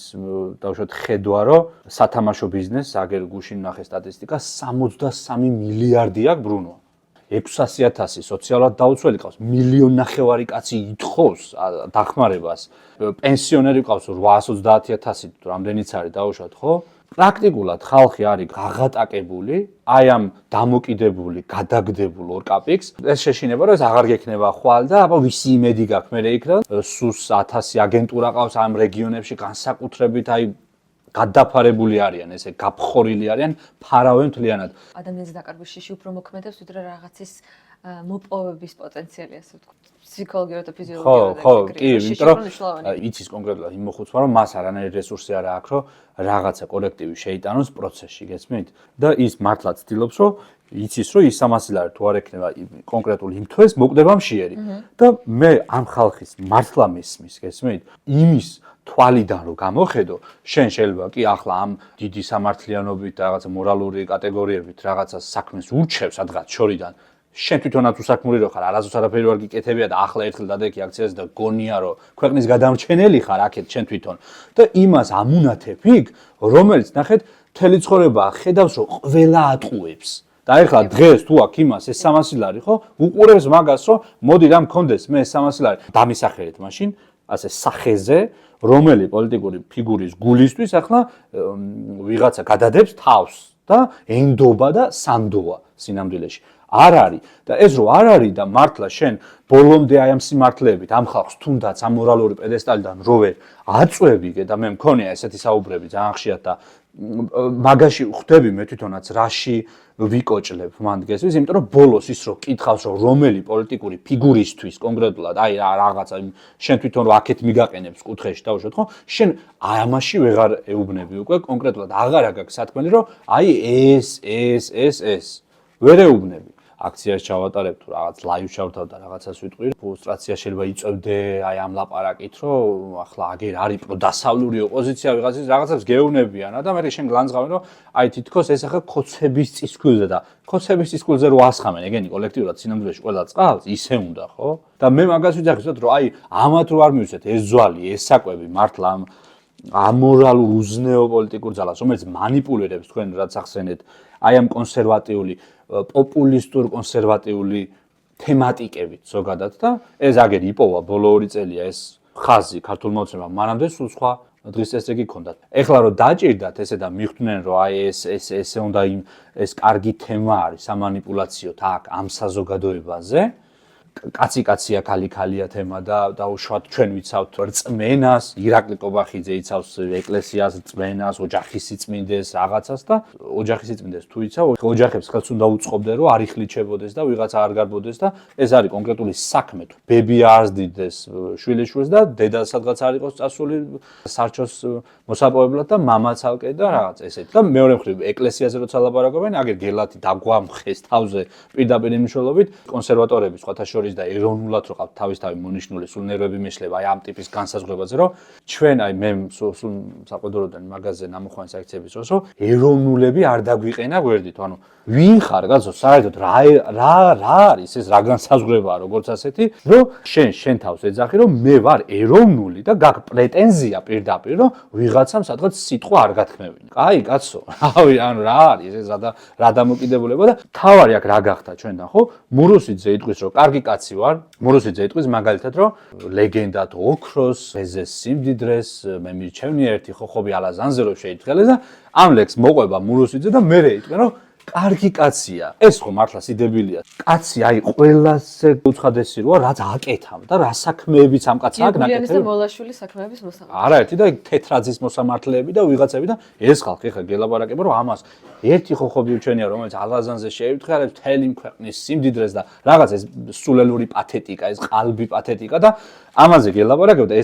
დავუშვათ ხედვა რომ სათამაშო ბიზნესს აგერ გუშინ ნახე სტატისტიკა 63 მილიარდი აქვს ბრუნვა 600,000 სოციალურად დაუცველი ყავს 1,5 მილიონი კაცი ითხოვს დახმარებას პენსიონერი ყავს 830,000 თუ რამდენიც არის დაუშვათ ხო პრაქტიკულად ხალხი არის გაღატაკებული აი ამ დამოკიდებული გადაგდებულ ორკაპიკს ეს შეშინება რომ ეს აღარ გექნება ხვალ და აბა ვისი იმედი გაქვს მე იქ რა სუს 1000 აგენტურა ყავს ამ რეგიონებში განსაკუთრებით აი გადაფარებული არიან ესე გაფხორილი არიან ფარავენ მთლიანად ადამიანის დაკარგვის შიში უფრო მოქმედებს ვიდრე რაღაცის მოპოვების პოტენციალი ასე ვთქვათ ფსიქოლოგიურად და ფიზიოლოგიურად ხო კი იმიტომ რომ იცის კონკრეტულად იმ მოხუცმა რომ მას არანაირი რესურსი არ აქვს რომ რაღაცა კოლექტივი შეიტანოს პროცესში გესმით და ის მართლა ცდილობს რომ იცის რომ ის სამასილარი თუ არ ექნება კონკრეტულ იმ თვეს მოკვდება მშიერი და მე ამ ხალხის მართლა მესმის გესმით იმის თვალიდან რომ გამოხედო შენ შეიძლება კი ახლა ამ დიდი სამართლიანობით და რაღაცა მორალური კატეგორიებით რაღაცა საქმეს ურჩევ სადღაც შორიდან შენ თვითონაც უსაქმური რო ხარ არასდროს არაფერი ვერ გიკეთებია და ახლა ერთხელ დადექი აქციაზე და გონია რომ ქვეყნის გადამრჩენელი ხარ აქეთ შენ თვითონ და იმას ამუნათებ იქ რომელიც ნახეთ მთელი ცხოვრება ხედავს რომ ყველა ატყუებს და ეხლა დღეს თუ აქ იმას ეს 300 ლარი ხო უყურებს მაგას რომ მოდი რა მქონდეს მე 300 ლარი დამისახერეთ მაშინ ასე სახეზე რომელი პოლიტიკური ფიგურის გულისთვის ახლა ვიღაცა გადადებს თავს და ენდობა და სანდოა სინამდვილეში არ არის და ეს რო არ არის და მართლა შენ ბოლომდე აი ამ სიმართლეებით ამ ხალხს თუნდაც ამ მორალური პედესტალიდან რო ვერ აწვევი და მე მქონია ესეთი საუბრები ძალიან ხშირად და მაგაში ხვდები მე თვითონაც რაში ვიკოჭლებ მან დგესვის, იმიტომ რომ ბოლოს ის რო კითხავს რომ რომელი პოლიტიკური ფიგურისთვის კონკრეტულად აი რაღაცა შენ თვითონ რო აქეთ მიგაყენებს კუთხეში დავუშვათ ხო შენ ამაში ვეღარ ეუბნები უკვე კონკრეტულად აღარა გაქვს სათქმელი რომ აი ეს ვერ ეუბნები აქციას ჩავატარებ თუ რაღაც ლაივ ჩავთავ და რაღაცას ვიტყვი ფრუსტრაცია შეიძლება იწევდე აი ამ ლაპარაკით რომ ახლა აგერ არის პროდასავლური ოპოზიცია ვიღაცის რაღაცებს გეუბნებიან და მე შენ გლანძღავენ რომ აი თითქოს ეს ახლა ხოცების წისქვილზე და ხოცების წისქვილზე რო ასხამენ ეგენი კოლექტიურად სინამდვილეში ყველა წყალს ისე უნდა ხო და მე მაგას ვიძახისოთ რომ აი ამათ რო არ მივცეთ ეს ძვალი ეს საკვები მართლა ამ ამორალურ უზნეო პოლიტიკურ ძალას რომელიც მანიპულირებს თქვენ რაც ახსენეთ აი ამ კონსერვატიული პოპულისტურ კონსერვატიული თემატიკებით ზოგადად და ეს აგერ იპოვა ბოლო 2 წელია ეს ხაზი ქართულ მოცემამ მანამდე სულ სხვა დღის წესრიგი ჰქონდათ. ეხლა რომ დაჭირდათ ესე და მიხვდნენ რომ აი ესე უნდა ეს კარგი თემა არის სამანიპულაციოთ აქ ამ საზოგადოებაზე კაცი-კაცია, ქალი-ქალია თემა და უშუალოდ ჩვენ ვიცავთ რწმენას, ირაკლი კობახიძე იცავს ეკლესიას, რწმენას, ოჯახის სიწმინდეს, რაღაცას და ოჯახის სიწმინდეს თუ იცავ, ოჯახებს ხელს უნდა უწყობდე რომ არ იხლიჩებოდეს და ვიღაცა არ გარბოდეს და ეს არის კონკრეტული საქმე თუ ბები არ ზდიდეს შვილიშვილს და დედა სადღაც არ იყოს წასული სარჩოს მოსაპოვებლად და მამაც ალკე და რაღაც ესეთი. და მეორე მხრივ ეკლესიაზე როცა ლაპარაკობენ, აგერ გელათი დაგვამხეს თავზე პირდაპირ მნიშვნელობით კონსერვატორები სხვათა შორის და ეროვნულად რო ყავთ თავისთავი მონიშნული სულ ნერვები მეშლება აი ამ ტიპის განსაზღვრებაზე რომ ჩვენ აი მე სულ საყდროდან მაგაზე ნამოხვანი საიქციების დროს რომ ეროვნულები არ დაგვიყენა გვერდით ანუ ვინ ხარ კაცო საერთოდ რა არის ეს რა განსაზღვრებაა როგორც ასეთი რომ შენ თავს ეძახი რომ მე ვარ ეროვნული და გაქვს პრეტენზია პირდაპირ რომ ვიღაცამ სადღაც სიტყვა არ გათქმევინა კაი კაცო რავი ანუ რა არის ეს რა დამოკიდებულება და თავარი აქ რა გახდა ჩვენთან ხო მურუსიძე იტყვის რომ კარგი კაცი ვარ მურუსიძე იტყვის მაგალითად რომ ლეგენდად ოქროს ეზეს სიმდიდრეს მე მირჩევნია ერთი ხოხობი ალაზანზე რომ შეიტყელე და ამ ლექს მოყვება მურუსიძე და მე იტყვენ რომ კარგი კაცია. ეს ხო მართლა სიდებილია. კაცი აი ყველაზე უცხადესი როა რაც აკეთავ და რა საქმეებიც ამ კაცს აქ ნაკეთებ. გულიანის და მოლაშვილის საქმეების მოსამართლე. არაერთი და თეთრაძის მოსამართლეები და ვიღაცები და ეს ხალხი ხა გელაპარაკება რომ ამას ერთი ხოხობი უჩვენია რომელიც ალაზანზე შეიფთხარებს თელი ქვეყნის სიმდიდრეს და რაღაც ეს სულელური პათეტიკა, ეს ყალბი პათეტიკა და ამაზე გელაპარაკება და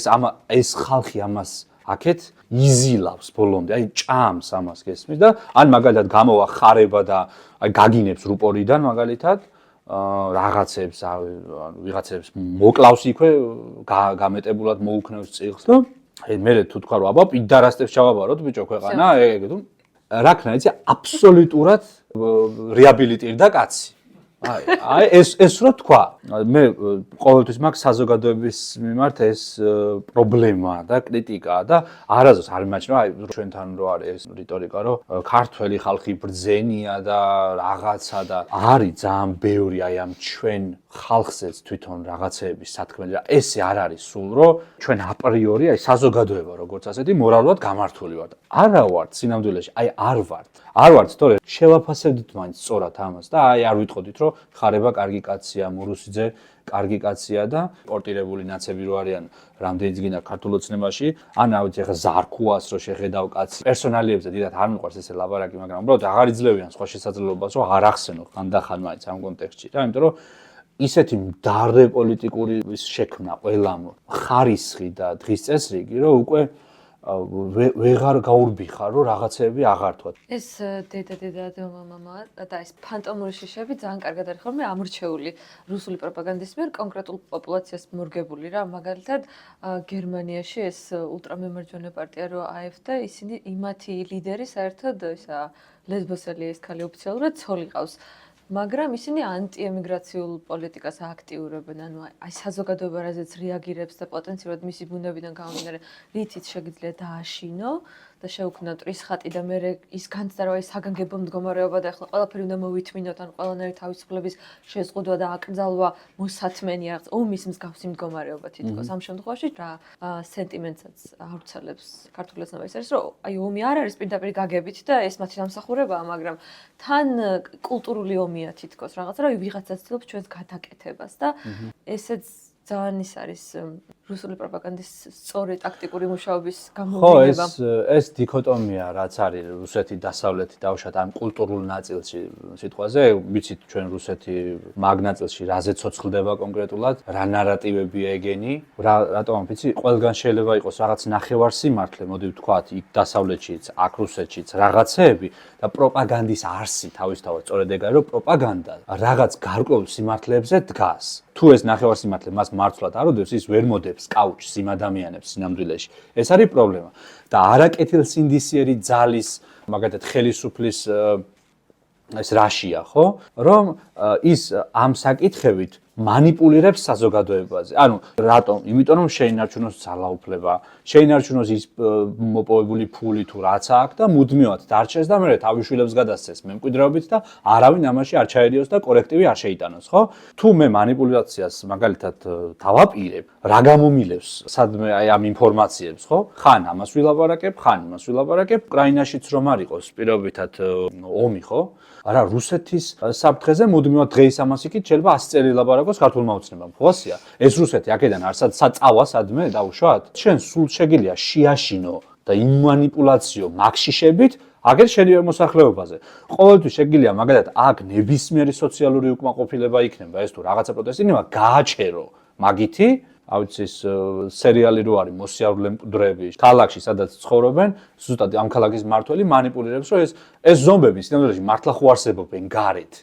ეს ხალხი ამას აქეთ იზილავს ბოლომდე, აი ჭამს ამას გესმის და ან მაგალითად გამოვა ხარება და აი გაგინებს რუპორიდან მაგალითად რაღაცებს ვიღაცებს მოკლავს იქვე გამეტებულად მოუქნევს წილს და მე თუ თქვა რომ აბა პიდარასტებს ჩავაბაროთ ბიჭო ქვეყანა ეგ თუ რა ქნა იცი აბსოლუტურად რეაბილიტირდა კაცი აი ეს რო თქვა მე ყოველთვის მაქვს საზოგადოების მიმართ ეს პრობლემა და კრიტიკა და არასდროს არ მიმაჩნია აი ჩვენთან რო არის ეს რიტორიკა რომ ქართველი ხალხი ბრძენია და რაღაცა და არის ძალიან ბევრი აი ამ ჩვენ ხალხზეც თვითონ რაღაცეების სათქმელი და ესე არ არის სულ რომ ჩვენ აპრიორი აი საზოგადოება როგორც ასეთი მორალურად გამართული ვართ არა ვართ სინამდვილეში აი არ ვართ თორე შევაფასებდით მაინც სწორად ამას და აი არ ვიტყოდით რომ ხარება კარგი კაცია მურუსიძე კარგი კაცია და პორტირებული ნაცები რო არიან რამდენიც გინდა ქართულ ოცნებაში ან ავით ეხა ზარქუას რო შეხედავ კაცი პერსონალიებზე დიდად არ მიყვარს ესე ლაპარაკი მაგრამ უბრალოდ აღარ იძლევიან სხვა შესაძლებლობას რომ აღარ ახსენო ხანდახან მაინც ამ კონტექსტში რა იმიტომ რომ ისეთი მდარე პოლიტიკური შექმნა ყველამ ხარისხი და დღის წესრიგი რომ უკვე ვეღარ გაურბიხარ რომ რაღაცეები აღარ თქვა. ეს დედა მამამა და ეს ფანტომური შიშები ძალიან კარგად არის ხოლმე ამორჩეული რუსული პროპაგანდის მიერ კონკრეტულ პოპულაციას მორგებული რა მაგალითად გერმანიაში ეს ულტრამემარჯვენე პარტია რო AfD ისინი იმათი ლიდერი საერთოდ ისა ლესბოსელი ეს ქალი ოფიციალურად ცოლი ყავს მაგრამ ისინი ანტიემიგრაციულ პოლიტიკას აქტიურებენ, ანუ აი საზოგადოება რაზეც რეაგირებს და პოტენციურად მისი ბუნებიდან გამომდინარე, რითიც შეგიძლია დააშინო და შეუქმნა მტრის ხატი და მე ის განცდა რომ აი საგანგებო მდგომარეობა და ახლა ყველაფერი უნდა მოვითმინოთ, ან ყველანაირი თავისუფლების შეზღუდვა და აკრძალვა მოსათმენი რაღაც ომის მსგავსი მდგომარეობა თითქოს ამ შემთხვევაში რა სენტიმენტსაც ავრცელებს ქართულ ოცნებას არის რომ აი ომი არ არის პირდაპირ გაგებით და ეს მათი დამსახურებაა, მაგრამ თან კულტურული ომი დიქოტომია თითქოს რაღაცა, რომ ვიღაცა ცდილობს ჩვენს გადაკეთებას და ესეც ძალიან ის არის რუსული პროპაგანდის სწორი ტაქტიკური მუშაობის გამოვლენა. ეს დიქოტომია რაც არის რუსეთი დასავლეთი დავუშვათ ამ კულტურულ ნაწილში სიტყვაზე, ვიცით ჩვენ რუსეთი მაგ ნაწილში რაზე ცოცხლდება კონკრეტულად, რა ნარატივებია ეგენი, რატომ ვიცი, ყველგან შეიძლება იყოს რაღაც ნახევარსიმართლე, მოდი ვთქვათ, იქ დასავლეთშიც, აქ რუსეთშიც რაღაცეები და პროპაგანდის არსი თავისთავად სწორედ ეგ არის, რომ პროპაგანდა რაღაც გარკვეულ სიმართლეებზე დგას. თუ ეს ნახევარსიმართლე მას მართლად არ უდევს, ის ვერ მოდებს კაუჩს იმ ადამიანებს სინამდვილეში. ეს არის პრობლემა. და არაკეთილსინდისიერი ძალის, მაგალითად ხელისუფლის ეს რაშია, ხო? რომ ის ამ საკითხებით манипулირებს საზოგადოებაზე. ანუ რატომ? იმიტომ რომ შეინარჩუნოს ძალაუფლება, შეინარჩუნოს ის მოპოვებული ფული თუ რაც აქვს და მუდმივად დარჩეს და მერე თავის შვილებს გადასცეს მემკვიდრეობით და არავინ ამაში არ ჩაერიოს და კორექტივი არ შეიტანოს, ხო? თუ მე манипуляციას მაგალითად დავაპირებ, რა გამომილევს სადმე აი ამ ინფორმაციებს, ხო? ხან ამას ვილაპარაკებ, ხან იმას ვილაპარაკებ, უკრაინაშიც რომ არ იყოს პირობითად ომი, ხო? არა რუსეთის საფრთხეზე მუდმივად დღეის ამასიკით შეიძლება 100 წელი ლაპარაკოს ქართულმა ოცნებამ. ხოასია? ეს რუსეთი აქედან არსად საწავა სადმე დავუშვათ? შენ სულ შეგიძლია შეაშინო და იმანიპულაციო მაგშიშებით აგერ შენი მოსახლეობაზე. ყოველთვის შეგიძლია მაგალითად აქ ნებისმიერი სოციალური უკმაყოფილება იქნება, ეს თუ რაღაცა პროტესტი იქნება, გააჩერო მაგითი ავიცის სერიალი რო არის მოსიარულე მკვდრები ქალაქში სადაც ცხოვრობენ ზუსტად ამ ქალაქის მმართველი манипуლირებს რომ ეს ზომბები სინამდვილეში მართლა ხო არსებობენ გარეთ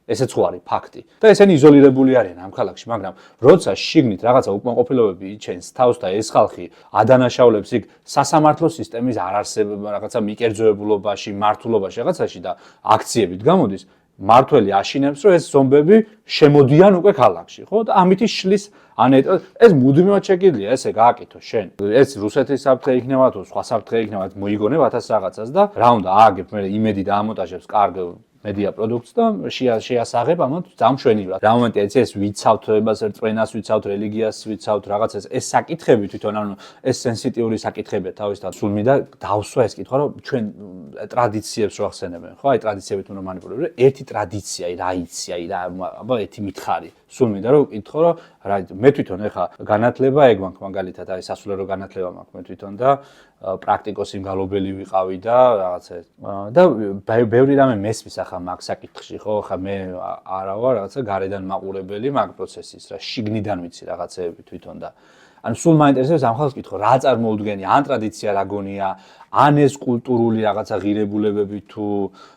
ესეც ხო არის ფაქტი და ესენი იზოლირებული არიან ამ ქალაქში მაგრამ როცა შიგნით რაღაცა უკმაყოფილებები იჩენს თავს და ეს ხალხი ადანაშაულებს იქ სასამართლო სისტემის არარსებობა რაღაცა მიკერძოებულობაში მართულობაში რაღაცაში და აქციებით გამოდის მართველი აშინებს რომ ეს ზომბები შემოდიან უკვე ქალაქში ხო და ამითი შლის ანეტო ეს მუდმივად შეგიძლია ესე გააკეთო შენ ეს რუსეთის საფრთხე იქნება თუ სხვა საფრთხე იქნება მოიგონებ 1000 რაღაცას და რა უნდა ააგებ მე იმედი და ამონტაჟებს კარგ მედია პროდუქტს და შეასაღებ ამათ დამშვენივრად. რა მომენტია ეს ვიცავთებას რწმენას ვიცავთ რელიგიას ვიცავთ რაღაცას ეს საკითხები თვითონ ანუ ეს სენსიტიური საკითხებია თავისთავად სულ მინდა დავსვა ეს კითხვა რომ ჩვენ ტრადიციებს რო ახსენებენ ხო აი ტრადიციებით უნდა манипуლირებენ ერთი ტრადიცია რა იცი აი რა აბა ერთი მითხარი სულ მინდა რომ ვკითხო რომ რა მე თვითონ ეხა განათლება ეგ მაქვს მაგალითად აი სასულიერო განათლება მაქვს მე თვითონ და პრაქტიკოსი მგალობელი ვიყავი და რაღაცა და ბევრი რამე მესმის ახლა მაგ საკითხში ხო ხა მე არა ვარ რაღაცა გარედან მაყურებელი მაგ პროცესის რა შიგნიდან ვიცი რაღაცეები თვითონ და ანუ სულ მაინტერესებს ამ ხალხს კითხო რა წარმოუდგენია ან ტრადიცია რა გონია ან ეს კულტურული რაღაცა ღირებულებები თუ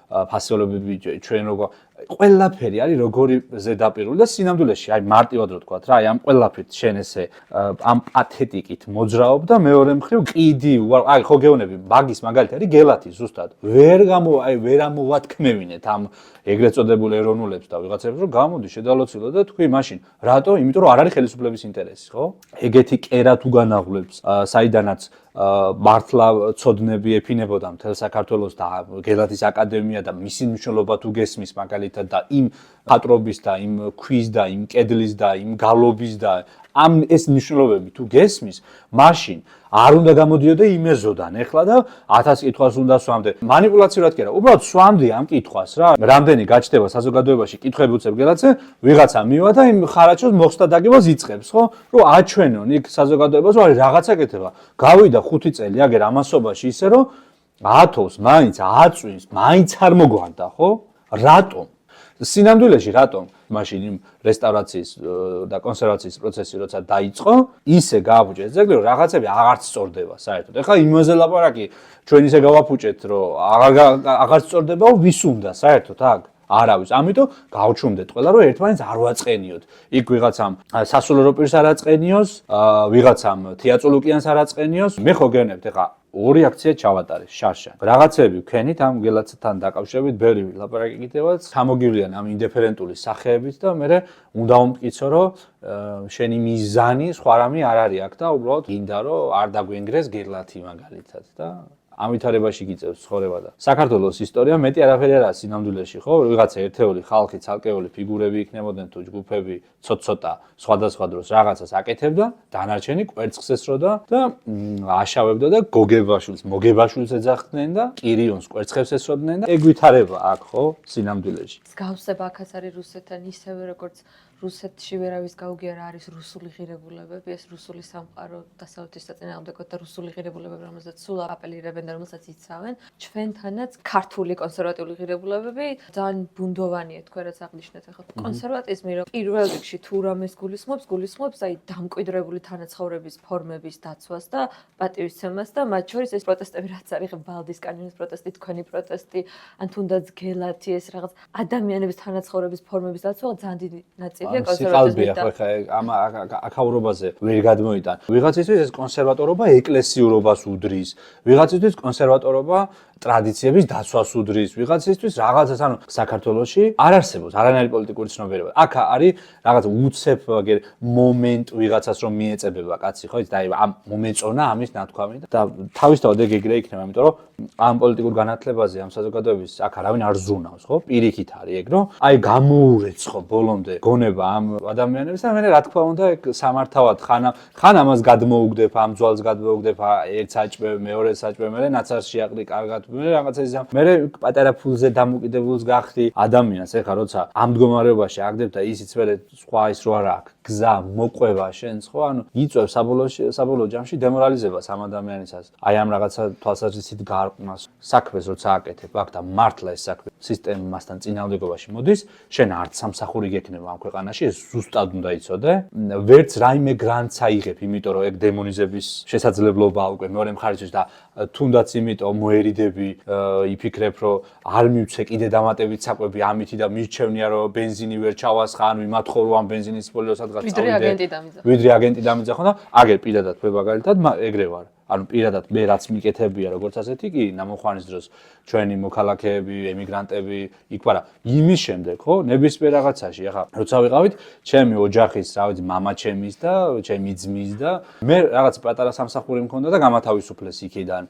ფასეულობები ჩვენ როგორ ყველაფერი არის როგორი ზედაპირული და სინამდვილეში აი მარტივად რო თქვა რა აი ამ ყველაფერით შენ ესე ამ პათეტიკით მოძრაობ და მეორე მხრივ კიდი აი ხო გეუბნები მაგის მაგალითად არის გელათი ზუსტად ვერ ამოვათქმევინეთ ამ ეგრეთ წოდებულ ეროვნულებს და ვიღაცებს რომ გამოდი შედალოცილო და თქვი მაშინ რატო იმიტომ რომ არ არის ხელისუფლების ინტერესი ხო ეგეთი კერა თუ განაღლებს საიდანაც მართლა ცოდნები ეფინებოდა მთელ საქართველოს და გელათის აკადემია და მისი მნიშვნელობა თუ გესმის მაგალითად და იმ პატრობის და იმ ქვის და იმ კედლის და იმ გალობის და ამ ეს მნიშვნელობები თუ გესმის მაშინ არ უნდა გამოდიოდე იმეზოდან ეხლა და 1000 კითხვას უნდა სვამდე манипуляციურად კი არა უბრალოდ სვამდე ამ კითხვას რა რამდენი გაჩნდება საზოგადოებაში კითხვები უწევ გელათზე ვიღაცა მივა და იმ ხარაჩოს მოხსნა დაგებას იწყებს ხო რომ აჩვენონ იქ საზოგადოებას რომ არის რაღაცა კეთება გავიდა 5 წელი აგერ ამასობაში ისე რომ ათოს მაინც აწვინს მაინც არ მოგვანდა ხო რატომ სინამდვილეში რატომ მაშინ იმ რესტავრაციის და კონსერვაციის პროცესი როცა დაიწყო ისე გააფუჭეს ძეგლი რომ რაღაცები აღარც სწორდება საერთოდ ეხლა იმაზე ლაპარაკი ჩვენ ისე გავაფუჭეთ რომ აღარც სწორდებაო ვის უნდა საერთოდ აქ არავის ამიტომ გავჩუმდეთ ყველა რომ ერთმანეთს არ ვაწყენიოთ იქ ვიღაცამ სასულიერო პირს არ აწყენიოს ვიღაცამ თეატროლუკიანს არ აწყენიოს მე ხო გენებთ ეხლა ორი აქცია ჩავატარეს შარშან რაღაცეები ვქენით ამ გელათთან დაკავშირებით ბევრი ლაპარაკი კიდევაც გამოგივლიან ამ ინდიფერენტული სახეებით და მე უნდა უმტკიცო რომ შენი მიზანი სხვა რამე არ არის აქ და უბრალოდ გინდა რომ არ დაგვენგრეს გელათი მაგალითად და ამვითარებაში გიწევს ცხოვრება და საქართველოს ისტორია მეტი არაფერი არა სინამდვილეში, ხო? ვიღაცა ერთეული ხალხი, ცალკეული ფიგურები იქნებოდნენ თუ ჯგუფები ცოტ-ცოტა სხვადასხვა დროს რაღაცას აკეთებდა, დანარჩენი კვერცხს ესროდა და აშავებდა და გოგებაშვილს, მოგებაშვილს ეძახდნენ და კირიონს კვერცხებს ესროდნენ და ეგ ვითარება აქ, ხო? სინამდვილეში. მსგავსება აქაც არის რუსეთთან ისევე როგორც რუსეთში ვერავის გაუგია არის რუსული ღირებულებები, ეს რუსული სამყარო დასავლეთის საწინააღმდეგოდ და რუსული ღირებულებები, რომელსაც სულ აპელირებენ და რომელსაც იცავენ. ჩვენთანაც ქართული კონსერვატიული ღირებულებები ძალიან ბუნდოვანია, თქვენ რაც აღნიშნეთ ახლა. კონსერვატიზმი რომ პირველ რიგში თუ რამეს გულისხმობს აი დამკვიდრებული თანაცხოვრების ფორმების დაცვას და პატივისცემას და მათ შორის ეს პროტესტები რაც არის, ვალდის კანიონის პროტესტი, თქვენი პროტესტი, ან თუნდაც გელათი ეს რაღაც ადამიანების თანაცხოვრების ფორმების დაცვა ძალიან დიდი ნაწილი სიყალბეა ხო ამ აქაურობაზე ვერ გადმოიტან. ვიღაცისთვის ეს კონსერვატორობა ეკლესიურობას უდრის, ვიღაცისთვის კონსერვატორობა ტრადიციების დაცვას უდრის, ვიღაცისთვის რაღაცას, ანუ საქართველოში არ არსებობს არანაირი პოლიტიკური ცნობიერება. აქ არის რაღაც უცებ ვაგერ მომენტ ვიღაცას რომ მიეწებება კაცი, ხო იცი და აი ამ მომეწონა ამის ნათქვამი და თავისთავად ეგ ეგრე იქნება, იმიტომ რომ ამ პოლიტიკურ განათლებაზე ამ საზოგადოების აქ არავინ არ ზუნავს, ხო? პირიქით არის ეგ, რომ აი გამოურეცხო ბოლომდე გონება ამ ადამიანებს და მე რა თქმა უნდა ეგ სამართავად ხან ამას გადმოუგდებ, ამ ძვალს გადმოუგდებ, ერთ საჭმე, მეორე საჭმე, მე ნაცარს შეაყრი კარგად, მე რაღაცა იზამ, მე პატარა ფულზე დამოკიდებულს გახდი ადამიანს, ეხლა როცა ამ მდგომარეობაში აგდებ და ისიც მე სხვა ის რო არა აქვს გზა მოყვება შენს, ხო? ანუ იწევს საბოლოო ჯამში დემორალიზებას ამ ადამიანისას. აი ამ რაღაცა თვალსაზრისით გარყმას, საქმეს როცა აკეთებ, აქ და მართლა ეს საქმე სისტემასთან წინააღმდეგობაში მოდის, შენ არც სამსახური გექნება ამ ქვეყანაში, ეს ზუსტად უნდა იცოდე. ვერც რაიმე გრანტს აიღებ, იმიტომ რომ ეგ დემონიზების შესაძლებლობაა უკვე მეორე მხარისთვის და თუნდაც იმიტომ მოერიდები, იფიქრებ, რომ არ მივცე კიდე დამატებით საკვები ამითი და მირჩევნია რომ ბენზინი ვერ ჩავასხა, ანუ იმათხოვრო ამ ბენზინის პოლიო სადღაც წავიდე. ვიდრე აგენტი დამიძახო და აგერ პირადად მე მაგალითად ეგრე ვარ. ანუ პირადად მე რაც მიკეთებია როგორც ასეთი კი ნამოხვანის დროს ჩვენი მოქალაქეები, ემიგრანტები იქ ვარა. იმის შემდეგ ხო, ნებისმიერ რაღაცაში, ახლა როცა ვიყავით, ჩემი ოჯახის, რა ვიცი, მამა ჩემის და ჩემი ძმის და მე რაღაც პატარა სამსახური მქონდა და გამათავისუფლეს იქიდან.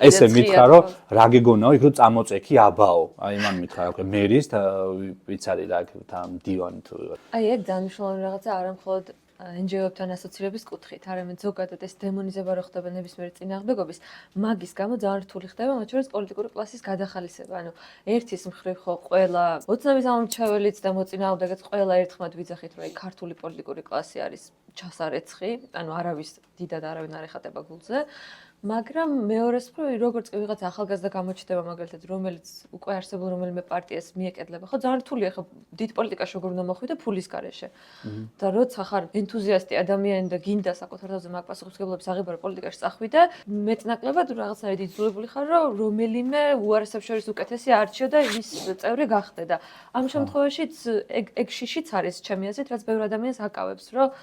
ესე მითხრა რომ რა გეგონაო, იქ რომ წამოწექი აბაო. აი მან მითხრა, ხო, მერის და ვიც არის რა თან დივანი თუ ვიღაც. აი ეგ დანიშნულოვანი რაღაცა არა მხოლოდ NGO-თან ასოცირების კუთხით, არამედ ზოგადად ეს დემონიზება რო ხდება ნებისმიერი წინააღმდეგობის, მაგის გამო ძალიან რთული ხდება მათ შორის პოლიტიკური კლასის გადახალისება. ანუ ერთის მხრივ ხო ყველა ოცნების ამომრჩეველიც და მოწინააღმდეგეც ყველა ერთხმად ვიძახით, რომ აი ქართული პოლიტიკური კლასი არის ჩასარეცხი, ანუ არავის დიდად არავინ არ ეხატება გულზე. მაგრამ მეორეს მხრივ როგორც კი ვიღაც ახალგაზრდა გამოჩნდება მაგალითად რომელიც უკვე არსებულ რომელიმე პარტიას მიეკედლება ხო ძალიან რთულია ხო დიდ პოლიტიკაში როგორ უნდა მოხვიდე ფულის გარეშე და როცა ხარ ენთუზიასტი ადამიანი და გინდა საკუთარ თავზე მაგ პასუხისმგებლობის აღება პოლიტიკაში წახვიდე მეტნაკლებად რაღაცნაირად იძულებული ხარ რომ რომელიმე უარესებს შორის უკეთესი არჩიო და ის წევრი გახდე და ამ შემთხვევაშიც ეგ შიშიც არის ჩემი აზრით რაც ბევრ ადამიანს აკავებს რომ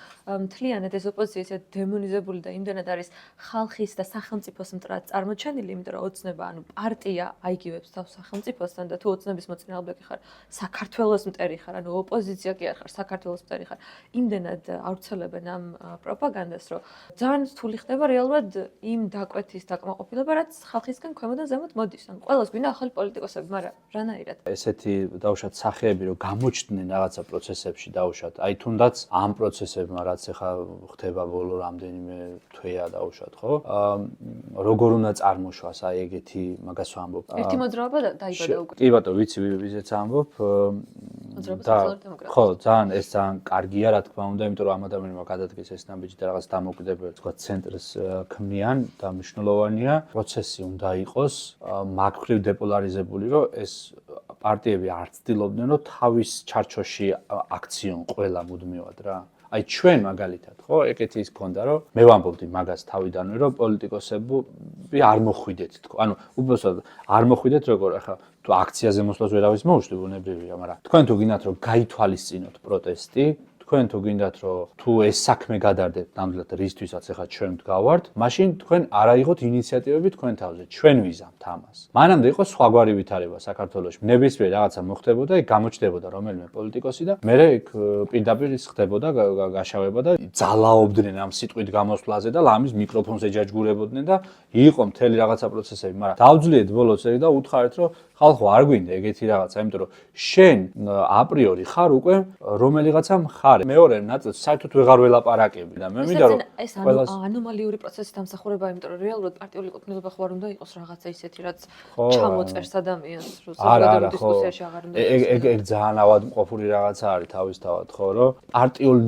მთლიანად ეს ოპოზიცია ისე დემონიზებული და იმდენად არის ხალხის და სახელმწიფოს მტრად წარმოჩენილი, იმიტომ რომ ოცნება, ანუ პარტია აიგივებს თავს სახელმწიფოსთან და თუ ოცნების მოწინააღმდეგე ხარ, საქართველოს მტერი ხარ, ანუ ოპოზიცია კი არ ხარ, საქართველოს მტერი ხარ. იმდენად ავრცელებენ ამ პროპაგანდას, რომ ძალიან რთული ხდება რეალურად იმ დაკვეთის დაკმაყოფილება, რაც ხალხისგან ქვემოდან ზემოთ მოდის. ანუ ყველას გვინდა ახალი პოლიტიკოსები, მაგრამ რანაირად? ესეთი დაუშვათ სახეები, რომ გამოჩნდნენ რაღაცა პროცესებში დაუშვათ, აი თუნდაც ამ პროცესებმა, რაც ახლა ხდება ბოლო რამდენიმე თვეა დაუშვათ, ხო? როგორ უნდა წარმოშვას აი ეგეთი მაგას ვამბობ. ერთი მოძრაობა დაიბადა უკვე. კი ბატონო, ვიცი ვიზეც ამბობ. ხო, ძალიან ეს ძალიან კარგია, რა თქმა უნდა, იმიტომ რომ ამ ადამიანმა გადადგეს ეს ნაბიჯი და რაღაც დამოკიდებელი, თქვა ცენტრს ქმნიან და მნიშვნელოვანია. პროცესი უნდა იყოს მაგ მხრივ დეპოლარიზებული, რომ ეს პარტიები არ ცდილობდნენ, რომ თავის ჩარჩოში აქციონ ყველა მუდმივად რა. აი ჩვენ მაგალითად ხო ეგეთი ის ქონდა რომ მე ვამბობდი მაგას თავიდანვე რომ პოლიტიკოსები არ მოხვიდეთ თქო ანუ უბრალოდ არ მოხვიდეთ როგორ ახლა თუ აქციაზე მოსვლას ვერავის მოუშვი ბუნებრივია მაგრამ თქვენ თუ გინდათ რომ გაითვალისწინოთ პროტესტი თქვენ თუ გინდათ რომ თუ ეს საქმე გადარდებთ ნამდვილად რისთვისაც ახლა ჩვენ ვდგავართ, მაშინ თქვენ არ აიღოთ ინიციატივები თქვენ თავზე, ჩვენ ვიზამთ ამას. მანამდე იყო სხვაგვარი ვითარება საქართველოში. ნებისმიერ რაღაცა მოხდებოდა, იქ გამოჩნდებოდა რომელიმე პოლიტიკოსი და მერე იქ პირდაპირ ის ხდებოდა გაშავება და ძალაობდნენ ამ სიტყვით გამოსვლაზე და ლამის მიკროფონს ეჯაჯგურებოდნენ და იყო მთელი რაღაცა პროცესები, მაგრამ დავძლიეთ ბოლოს ეგ და უთხარით რომ ხალხო არ გვინდა ეგეთი რაღაცა, იმიტომ რომ შენ აპრიორი ხარ უკვე რომელიღაცა მხარე. მეორე ნაწილს საერთოდ ვეღარ ველაპარაკები და მე მინდა რომ ეს ანომალიური პროცესის დამსახურება, იმიტომ რომ რეალურად პარტიული ყოფილება ხო არ უნდა იყოს რაღაცა ისეთი, რაც ჩამოწერს ადამიანს, რომ საზოგადოებრივ დისკუსიაში აღარ უნდა იყოს. ეგ ძალიან ავადმყოფური რაღაცა არის თავისთავად, ხო, რომ პარტიული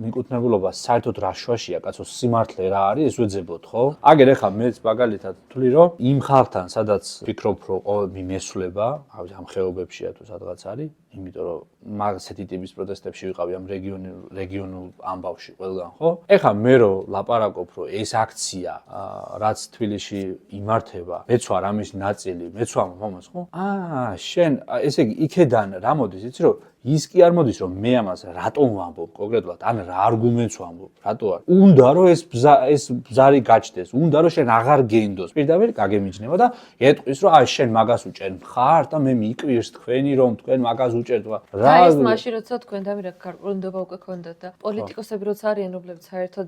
მიკუთვნებულობა საერთოდ რა შვაშია, კაცო, სიმართლე რა არის, ეს ვეძებოთ, ხო? აგერ ახლა მეც მაგალითად ვთვლი, რომ იმ ხალხთან, სადაც ვფიქრობ, რომ ყოველდღე მესვლება, ამ ხეობებშია თუ სადღაც არის, იმიტომ რომ მაგასეთი ტიპის პროტესტებში ვიყავი ამ რეგიონულ ამბავში ყველგან, ხო? ეხლა მე რო ლაპარაკობ, რომ ეს აქცია, რაც თბილისში იმართება, მეც ვარ ამის ნაწილი, მეც ვარ მომას, ხო? შენ, ესე იგი, იქედან რა მოდის, იცი რომ ის კი არ მოდის რომ მე ამას რატომ ვამბობ კონკრეტულად, ან რა არგუმენტს ვამბობ, რატო არ? უნდა რომ ეს ბზარი გაჩნდეს, უნდა რომ შენ აღარ გენდოს. პირდაპირ გაგემიჯნება და ეტყვის რომ შენ მაგას უჭერ მხარ და მე მიკვირს თქვენი რომ თქვენ მაგას უჭერთ. რა ეს მაშინ როცა თქვენ დამირეკ გარკვეულდება უკვე ქონდათ და პოლიტიკოსები როცა არიან, რომლებიც საერთოდ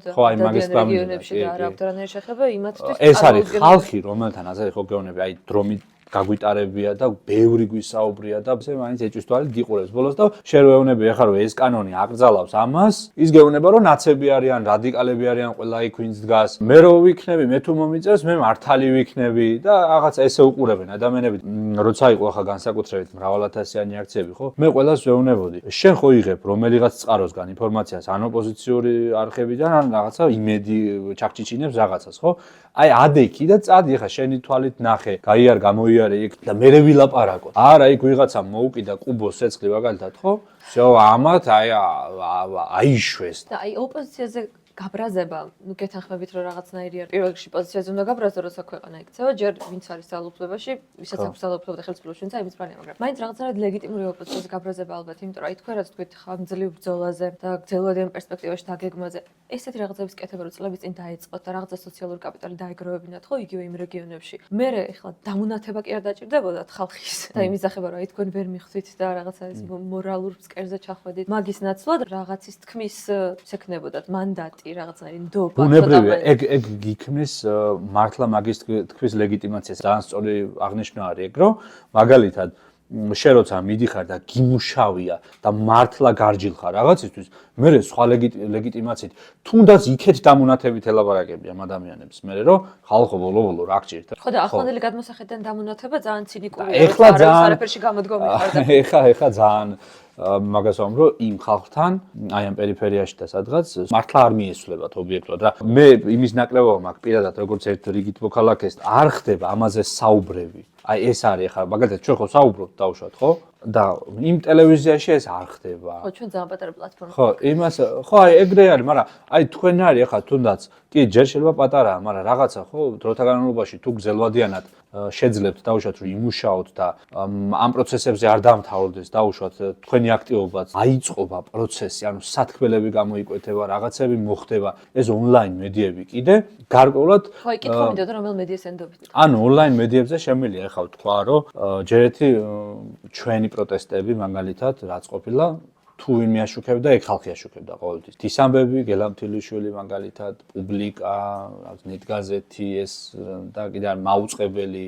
რეგიონებში და არ აქვთ რანაირი შეხება, იმათთვის ეს არის ხალხი, რომელთან ასე ხო გეუბნები, აი დრომით გაგვიტარებია და ბევრი გვისაუბრია და ესე მაინც ეჭვის თვალით გიყურებს ბოლოს და შენ ვეუბნები ახლა რომ ეს კანონი აკრძალავს ამას, ის გეუბნება რომ ნაცები არიან, რადიკალები არიან, ყველა იქ ვინც დგას. მე რო ვიქნები, მე თუ მომიწევს, მე მართალი ვიქნები და რაღაც ესე უყურებენ ადამიანები. როცა იყო ახლა განსაკუთრებით მრავალათასიანი აქციები, ხო? მე ყველას ვეუბნებოდი. შენ ხო იღებ რომელიღაც წყაროსგან ინფორმაციას, ან ოპოზიციური არხებიდან, ან რაღაცა იმედი ჩახჭიჩინებს რაღაცას, ხო? აი ადექი და წადი ახლა შენი თვალით ნახე, გაიარ გამოიარე იქ და მერე ვილაპარაკო. არა, იქ ვიღაცა მოუკიდა კუბოს ცეცხლი მაგალითად, ხო? всё, ამათ აიშვეს. და აი ოპოზიციაზე გაბრაზება, ნუ გეთანხმებით რომ რაღაცნაირი არ პირველ რიგში პოზიციაზე უნდა გაბრაზო, როცა ქვეყანა იქცევა, ჯერ ვინც არის ძალაუფლებაში, ვისაც აქვს ძალაუფლება და ხელისუფლება, შენც იმის პრანია, მაგრამ მაინც რაღაცნაირად ლეგიტიმური ოპოზიციაზე გაბრაზება ალბათ, იმიტომ რომ აი თქვენ რაც თქვით ხანგრძლივ ბრძოლაზე და გრძელვადიან პერსპექტივაში დაგეგმვაზე, ესეთი რაღაცების კეთება რო წლების წინ დაიწყოთ და რაღაცა სოციალური კაპიტალი დაეგროვებინათ, ხო, იგივე იმ რეგიონებში. მერე ეხლა დამონათება კი არ დაჭირდებოდათ ხალხის და იმის ახება რომ აი თქვენ ვერ მიხვდით და რაღაცა ეს მორალურ ფსკერზე ჩახვედით. მაგის ნაცვლად რაღაცის თქმის შექმნებოდათ მანდატი რაღაცნაირი ნდობა. ბუნებრივია, ეგ გიქმნის მართლა მაგის თქვის ლეგიტიმაციას. ძალიან სწორი აღნიშვნა არის ეგ, რომ მაგალითად შენ როცა მიდიხარ და გიმუშავია და მართლა გარჯილ ხარ რაღაცისთვის, მე სხვა ლეგიტიმაციით თუნდაც იქეთ დამონათებით ელაპარაკები ამ ადამიანებს, მე რომ ხალხო ბოლო-ბოლო რა გჭირთ. ხო და ახლანდელი გადმოსახედიდან დამონათება ძალიან ცინიკურია. ეხლა არაფერში გამოდგომი ხარ და ეხლა ძალიან მაგას ვამბობ, რომ იმ ხალხთან, აი ამ პერიფერიაში და სადღაც მართლა არ მიესვლებათ ობიექტურად რა. მე იმის ნაკლებობა მაქვს პირადად, როგორც ერთ რიგით მოქალაქეს, არ ხდება ამაზე საუბრები. აი ეს არის ახლა მაგალითად ჩვენ ხო საუბრობთ დაუშვათ, ხო? და იმ ტელევიზიაში ეს არ ხდება. ხო, ჩვენ ძალიან პატარა პლატფორმა. ხო, იმას ხო, აი ეგრე არის, მაგრამ აი თქვენ არის ახლა თუნდაც კი ჯერ შეიძლება პატარაა, მაგრამ რაღაცა ხო, დროთა განმავლობაში თუ გრძელვადიანად შეძლებთ დაუშვათ რომ იმუშაოთ და ამ პროცესებზე არ დამთავრდეს დაუშვათ თქვენი აქტივობაც აიწყობა პროცესი, ანუ სათქმელები გამოიკვეთება, რაღაცები მოხდება, ეს ონლაინ მედიები კიდე გარკვეულად ხო, იკითხო მინდოდა რომელ მედიას ენდობთ. ანუ ონლაინ მედიებზე შემიძლია ახლა ვთქვა, რომ ჯერ ერთი ჩვენი პროტესტები მაგალითად რაც ყოფილა თუ ვინმე აშუქებდა, ეგ ხალხი აშუქებდა ყოველთვის. თისამბები, გელამთილიშვილი მაგალითად, პუბლიკა, ნეტგაზეთი ეს და კიდე მაუწყებელი,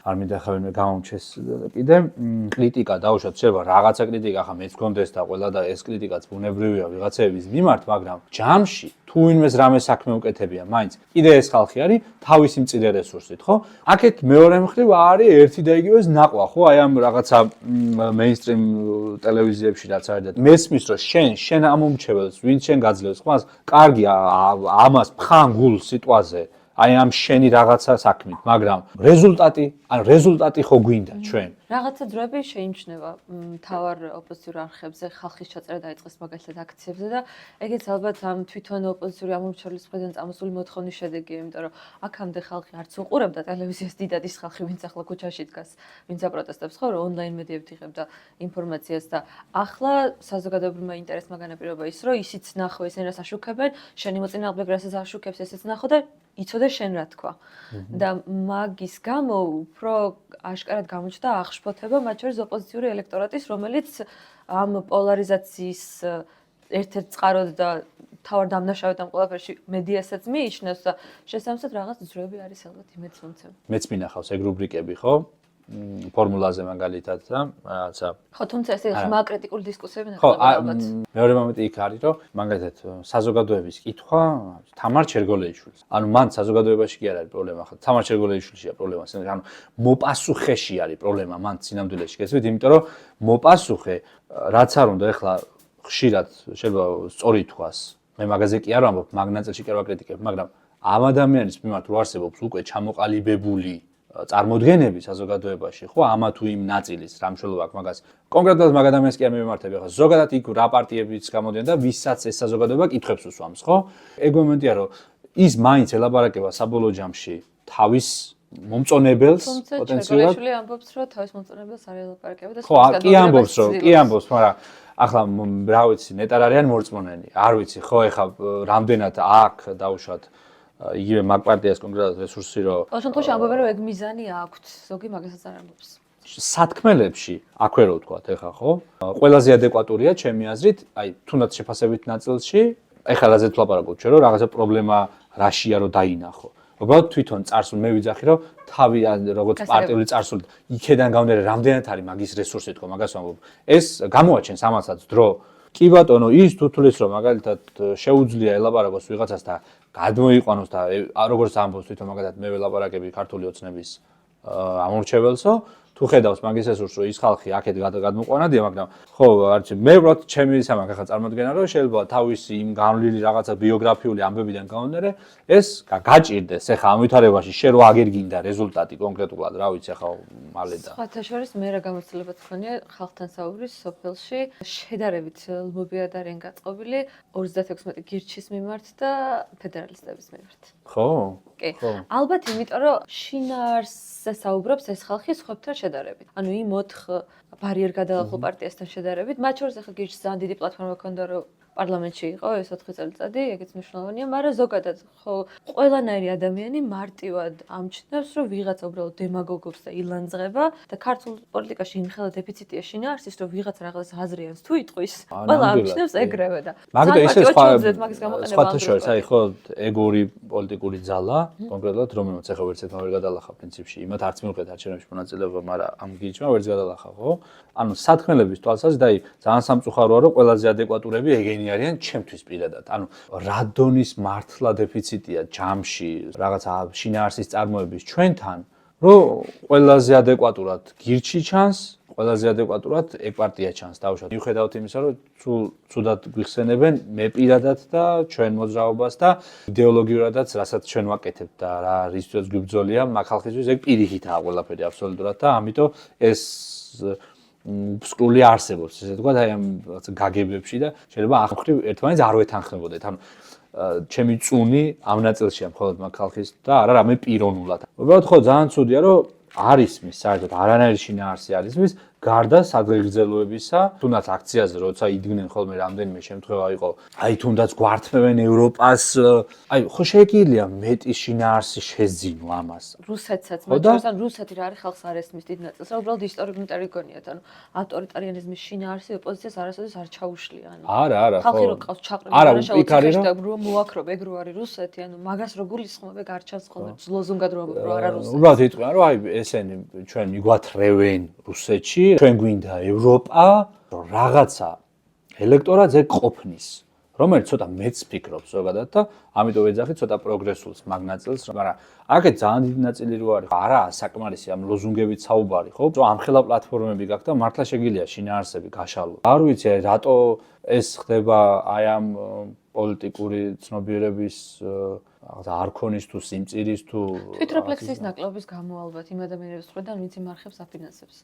არ მინდა ხა ვინმე გამომჩეს კიდე კრიტიკა დაუშვათ, შეიძლება რაღაცა კრიტიკა ხა მეც გქონდეს და ყველა და ეს კრიტიკაც ბუნებრივია ვიღაცების მიმართ, მაგრამ ჯამში თუ ვინმეს რამე საქმე უკეთებია, მაინც კიდე ეს ხალხი არის თავისი მწირე რესურსით, ხო? აქეთ მეორე მხრივ არის ერთი და იგივეს ნაყვა, ხო? აი ამ რაღაცა მეინსტრიმ ტელევიზიებში რაც არის და მესმის რომ შენ ამომრჩეველს, ვინც შენ გაძლევს, ხო? კარგი ამას ფხანგულ სიტყვაზე აი ამ შენი რაღაცა საქმით, მაგრამ რეზულტატი ხო გვინდა ჩვენ. რაღაცა დროები შეიმჩნევა მთავარ ოპოზიციურ არხებზე ხალხის ჩაწერა დაიწყეს მაგალითად აქციებზე და ეგეც ალბათ ამ თვითონ ოპოზიციური ამომრჩევლის მხრიდან წამოსული მოთხოვნის შედეგია, იმიტომ რომ აქამდე ხალხი არც უყურებდა ტელევიზიას დიდად ის ხალხი, ვინც ახლა ქუჩაში დგას, ვინც აპროტესტებს ხო, რომ ონლაინ მედიებით იღებდა ინფორმაციას და ახლა საზოგადოებრივმა ინტერესმა განაპირობა ის, რომ ისიც ნახო ესენ რას აშუქებენ, შენი მოწინააღმდეგე რასაც აშუქებს, ესეც ნახო და იცოდე შენ რა თქვა. და მაგის გამო უფრო აშკარად გამოჩნდა აღშფოთება მათ შორის ოპოზიციური ელექტორატის, რომელიც ამ პოლარიზაციის ერთ-ერთ წყაროდ და თავარ დამნაშავედ ამ ყველაფერში მედიასაც მიიჩნევს და შესაბამისად რაღაც ძროები არის ალბათ იმედს მომცემ. მეც მინახავს ეგ რუბრიკები, ხო? ფორმულაზე მაგალითად და რაღაცა. ხო, თუმცა ეს ღრმა კრიტიკული დისკუსიები ხო, ნახება ალბათ. მეორე მომენტი იქ არის, რომ მაგალითად საზოგადოების კითხვა თამარ ჩერგოლეიშვილს. ანუ მან საზოგადოებაში კი არ არის პრობლემა, ხა თამარ ჩერგოლეიშვილშია პრობლემა, ანუ მოპასუხეში არის პრობლემა მან სინამდვილეში, გესმით, იმიტომ რომ მოპასუხე რაც არ უნდა ეხლა ხშირად შეიძლება სწორი თქვას. მე მაგაზე კი არ ვამბობ, მაგ ნაწილში კი არ ვაკრიტიკებ, მაგრამ ამ ადამიანის მიმართ რო არსებობს უკვე ჩამოყალიბებული წარმოდგენები საზოგადოებაში, ხო, ამა თუ იმ ნაწილის რა მნიშვნელობა აქვს მაგას. კონკრეტულად მაგ ადამიანს კი არ მივემართები, ხო, ზოგადად იქ რა პარტიებიც გამოდიან და ვისაც ეს საზოგადოება კითხვებს უსვამს, ხო? ეგ მომენტია, რომ ის მაინც ელაპარაკება საბოლოო ჯამში თავის მომწონებელს პოტენციალურად. თუმცა ამბობს, რომ თავის მომწონებელს არ ელაპარაკება და ხო, კი ამბობს, მაგრამ ახლა რა ვიცი, ნეტარ არიან მორწმუნენი. არ ვიცი, ხო, ეხლა რამდენად აქ დაუშვათ იგივე მაგ პარტიას კონკრეტულად რესურსი რომ ყოველ შემთხვევაში ამბობენ რომ ეგ მიზანი აქვთ, ზოგი მაგასაც არ ამბობს. სათქმელებში აქვე რო ვთქვათ, ეხლა ხო? ყველაზე ადეკვატურია ჩემი აზრით, აი თუნდაც შეფასებით ნაწილში, ეხლა რაზეც ვლაპარაკობ ჩვენ რომ რაღაცა პრობლემა რაშია რომ დაინახო. უბრალოდ თვითონ წარსულ მე ვიძახი რომ თავი როგორც პარტიული წარსული იქედან გამომდინარე რამდენად არის მაგის რესურსი თქო მაგას ვამბობ. ეს გამოაჩენს ამასაც დრო. კი ბატონო, ის თუ თulis რომ მაგალითად შეუძლია ელაპარაკოს ვიღაცას და გადმოიყვანოს და როგორც ამბობს თვითონ მაგალითად მე ველაპარაკები ქართული ოცნების ამორჩეველსო, თუ ხედავს მაგის რესურსს რომ ის ხალხი აქეთ გადმოყვანადია, მაგრამ ხო, არც მე ვბრალოდ ჩემი სამაგ ახლა წარმოდგენა რომ შეიძლება თავისი იმ განვლილი რაღაცა ბიოგრაფიული ამბებიდან გამომდინარე ეს გაჭირდეს ეხლა ამ ვითარებაში შენ რო აგერ გინდა რეზულტატი კონკრეტულად რა ვიცი ახლა მალე და სხვათა შორის მე რა გამოცდილებაც მქონია ხალხთან საუბრის სოფელში შედარებით ლმობიად არიან გაწყობილი 36 გირჩის მიმართ და ფედერალისტების მიმართ. ხო? კი. ალბათ იმიტომ რომ შინაარსზე საუბრობს ეს ხალხი სხვებთან შედარებით. ანუ იმ 4 ბარიერ გადალახულ პარტიასთან შედარებით, მათ შორის ახლა გირჩის ძალიან დიდი პლატფორმა ქონდა რომ პარლამენტში იყო ეს 4 წელიწადი, ეგეც მნიშვნელოვანია, მაგრამ ზოგადად ხო ყველანაირი ადამიანი მარტივად ამჩნევს, რომ ვიღაცა უბრალოდ დემაგოგობს და ილანძღება და ქართულ პოლიტიკაში იმხელა დეფიციტია შინაარსის, რომ ვიღაცა რაღაც აზრიანს თუ იტყვის, ყველა ამჩნევს ეგრევე და მაგრამ ისე სხვა სხვათა შორის, აი ხო ეგ ორი პოლიტიკური ძალა, კონკრეტულად რომელმაც ახლა ვერცერთმა ვერ გადალახა პრინციპში, იმათ არც მიუხედავად არჩევნებში მონაწილეობა, მაგრამ ამ გიჩმა ვერც გადალახა, ხო? ანუ სათქმელების თვალსაზრისით, აი ძალიან სამწუხაროა, რომ ყველაზე ადეკვატურები ეგენი არიან ჩემთვის პირადად. ანუ რადონის მართლა დეფიციტია ჯამში, რაღაცა შინაარსის წარმოების ჩვენთან, რომ ყველაზე ადეკვატურად გირჩი ჩანს, ყველაზე ადეკვატურად ეგ პარტია ჩანს, დავუშვათ. მიუხედავად იმისა, რომ ცუდად გვიხსენებენ მე პირადად და ჩვენ მოძრაობას და იდეოლოგიურადაც, რასაც ჩვენ ვაკეთებთ და რა რისთვისაც გვიბრძოლია, მაგ ხალხისთვის ეგ პირიქითაა ყველაფერი აბსოლუტურად და ამიტომ ეს სკრული არსებობს, ესე ვთქვათ, აი ამ გაგებებში და შეიძლება ახმხრივ ერთმანეთს არ ვეთანხმებოდეთ. ანუ ჩემი წუნი ამ ნაწილშია მხოლოდ მაგ ხალხის და არა რამე პიროვნულად. უბრალოდ ხო ძალიან ცუდია, რომ არის მის საერთოდ არანაირი შინაარსი არის მის გარდა სადღეგრძელოებისა, თუნდაც აქციაზე როცა იდგნენ ხოლმე რამდენიმე შემთხვევა იყო, აი თუნდაც გვართმევენ ევროპას, აი ხო შეგვიძლია მეტი შინაარსი შეძინო ამას. რუსეთსაც, მაგრამ ან რუსეთი რა არის ხალხს არ ესმის დიდ ნაწილს, რა უბრალოდ ისტორიული ტერიგონიათ, ანუ ავტორიტარიანიზმის შინაარსი ოპოზიციას არასოდეს არ ჩაუშლია, ანუ არა, ხო. ხალხი რო ყავს ჩაყრილი არაშაუცხეშდა რომ მოაქრობ ეგ რო არის რუსეთი, ანუ მაგას რო გულისხმობ ეგ არ ჩანს ხოლმე ლოზუნგად რო არა რუსეთი. უბრალოდ იტყვიან რომ აი ესენი ჩვენ მიგვათრევენ რუსეთში ჩვენ გვინდა ევროპა, რომ რაღაცა ელექტორატზე ყოფნის, რომელიც ცოტა მეც ფიქრობს ზოგადად და ამიტომ ეძახი ცოტა პროგრესულს მაგ ნაწილს, მაგრამ აქეთ ძალიან დიდი ნაწილი რო არის, არაა საკმარისი ამ ლოზუნგებით საუბარი, ხო? რომ ამხელა პლატფორმები გაქვს და მართლა შეგიძლია შინაარსები გაშალო. არ ვიცი, რატო ეს ხდება აი ამ პოლიტიკური ცნობიერების არ ქონის თუ სიმწირის თუ თვითრეფლექსიის ნაკლებობის გამო ალბათ იმ ადამიანების მხრიდან, ვინც იმარხებს აფინანსებს.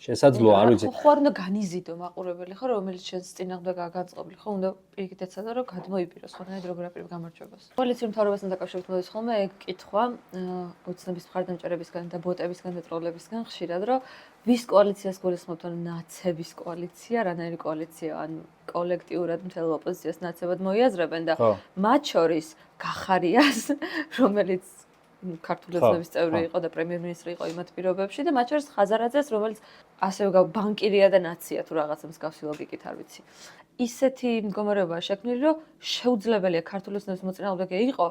შესაძლოა, არ ვიცი. ხო არ უნდა განიზიდო მაყურებელი ხო, რომელიც შენს წინააღმდეგ განწყობილი ხო, უნდა პირიქით ეცადა რომ გადმოიპიროს ხონად როგორ აპირებ გამარჯვებას. კოალიციური მთავრობასთან დაკავშირებით მოდის ხოლმე ეგ კითხვა ოცნების მხარდამჭერებისგან და ბოტებისგან და ტროლებისგან ხშირად რომ ვის კოალიციას გულისხმობთ, ან ნაცების კოალიცია, რანაირი კოალიცია, ან კოლექტიურად მთელ ოპოზიციას ნაცებად მოიაზრებენ და მათ შორის გახარიას, რომელიც ქართული ოცნების წევრი იყო და პრემიერ-მინისტრი იყო იმათ პირობებში და მათ შორის ხაზარაძეს, რომელიც ასევე ბანკირია და ნაცია თუ რაღაცა მსგავსი ლოგიკით არ ვიცი. ისეთი მდგომარეობაა შექმნილი, რომ შეუძლებელია ქართული ოცნების მოწინააღმდეგე იყო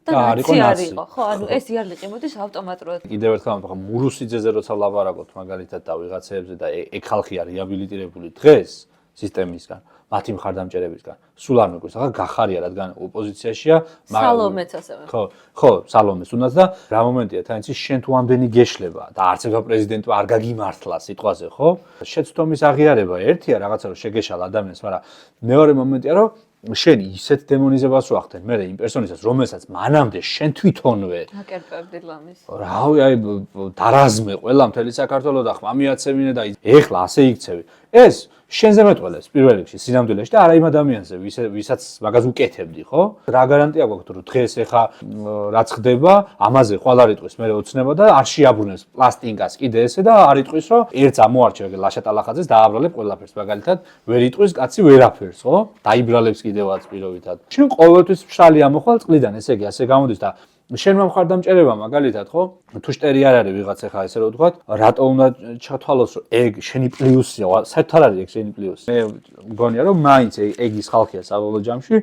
და ნაცი არ იყო. ხო, ანუ ეს იარლიყი მოდის ავტომატურად. კიდევ ერთხელ ამბობ, მურუსიძეზე როცა ლაპარაკობთ მაგალითად და ვიღაცებზე და ეგ ხალხი არის რეაბილიტირებული დღეს სისტემისგან, მათი მხარდამჭერებისგან. სულ არ მეკვირს, ახლა გახარია, რადგან ოპოზიციაშია, სალომეც ასევე. ხო, სალომეს უნდაც და რა მომენტია, თან იცი შენ თუ ამდენი გეშლება და არც ეგ პრეზიდენტო არ გაგიმართლა სიტყვაზე, ხო? შეცდომის აღიარება ერთია, რაღაცა რომ შეგეშალ ადამიანს, მაგრამ მეორე მომენტია, რომ შენ ისეთ დემონიზებას ვახდენ, მე იმ პერსონაჟს, რომელსაც მანამდე შენ თვითონვე აკერპებდი ლამის. რავი, აი დარაზმე ყველა მთელი საქართველოს და ხმამიაცებინე და ეხლა ასე იქცევი. ეს შენზე მეტყველებს პირველ რიგში სინამდვილეში და არა იმ ადამიანზე, ვისაც მაგას უკეთებდი, ხო? რა გარანტია გვაქვს, რომ დღეს ეხა რაც ხდება, ამაზე ხვალ არ იტყვის მე ოცნება და არ შეაბრუნებს პლასტინკას კიდე ესე და არ იტყვის, რომ ერთს ამოარჩევ ლაშატალახაძეს დააბრალებ ყველაფერს, მაგალითად, ვერ იტყვის კაცი ვერაფერს, ხო? დაიბრალებს კიდევაც პირობითად. შენ ყოველთვის მშრალი ამოხვალ წყლიდან, ესე იგი, ასე გამოდის და შენ მომხარდამჭერება მაგალითად ხო თუ შტერი არ არის ვიღაც ახლა ესე რომ ვთქვათ რატო უნდა ჩათვალოს რომ ეგ შენი პლუსია საერთოდ არ არის ეგ შენი პლუსი მე მგონია რომ მაინც ეგის ხალხია საბოლოო ჯამში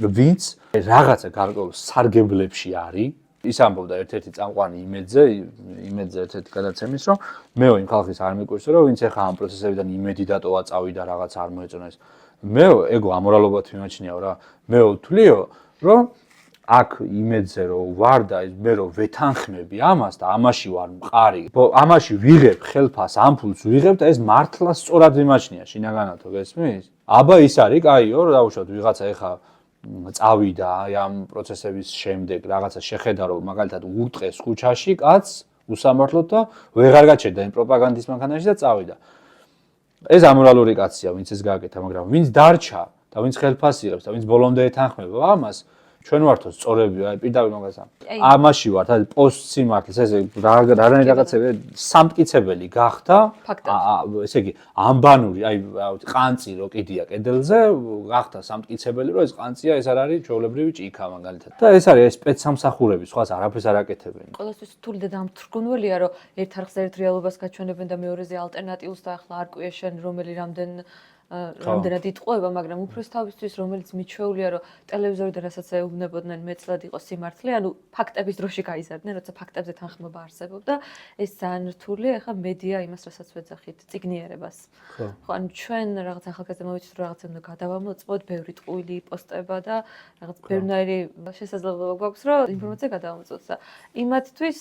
ვინც რაღაცა გარკვეულ სარგებლებში არის ის ამბობდა ერთ-ერთი წამყვანი იმედზე ერთ-ერთი გადაცემის რომ მეო იმ ხალხის არ მეკვირსო რომ ვინც ახლა ამ პროცესებიდან იმედი დატოვა წავიდა რაღაც არ მოეწონა ეს მეო ეგო ამორალობად მიმაჩნიაო რა მეო ვთვლიო რომ აქ იმედზე რომ ვარ და მე რომ ვეთანხმები ამას და ამაში ვარ მყარი. ამაში ვიღებ ხელფას, ამფულს ვიღებ და ეს მართლა სწორად მიმაჩნია შინაგანათო გესმის? აბა ის არის, კაიო, დაუშვათ ვიღაცა ეხა წავიდა ამ პროცესების შემდეგ რაღაცა შეხედა რომ მაგალითად ურტყეს ქუჩაში კაც უსამართლოდ და ვეღარ გაჩერდა იმ პროპაგანდის მანქანაში და წავიდა. ეს ამორალური კაცია, ვინც ეს გააკეთა, მაგრამ ვინც დარჩა და ვინც ხელფას იღებს და ვინც ბოლომდე ეთანხმება ამას ჩვენ ვართო სწორები, აი პირდაპირ მაგას ამაში ვართ, აი პოსტსიმართლეს ესე რაღაცები სამტკიცებელი გახდა, ესე იგი ამბანური, აი ყანწი რო კიდია კედელზე, გახდა სამტკიცებელი, რომ ეს ყანწია, ეს არ არის ჩვეულებრივი ჭიქა მაგალითად. და ეს არის სპეცსამსახურები, სხვას არაფერს არ აკეთებენ. ყველასთვის რთული და დამთრგუნველია, რომ ერთ არხს ერთ რეალობას გაჩვენებენ და მეორეზე ალტერნატიულს და ახლა არ ყვია შენ რომელი რამდენად იტყუება, მაგრამ უბრალოდ თავისთვის რომელიც მიჩვეულია, რომ ტელევიზორიდან რასაც ეუბნებოდნენ მეცლად იყო სიმართლე, ანუ ფაქტების დროში გაიზარდნენ, როცა ფაქტებზე თანხმობა არსებობდა, ეს ძალიან რთულია, ახლა მედია იმას რასაც ვეძახით, ციგნიერებას. ხო, ანუ ჩვენ რაღაც ახალგაზრდა მოვიცით, რომ რაღაცა უნდა გადავამოწმოთ, ბევრი ტყუილი პოსტება და რაღაც ბევრნაირი შესაძლებლობა გვაქვს, რომ ინფორმაცია გადავამოწმოთ და იმათთვის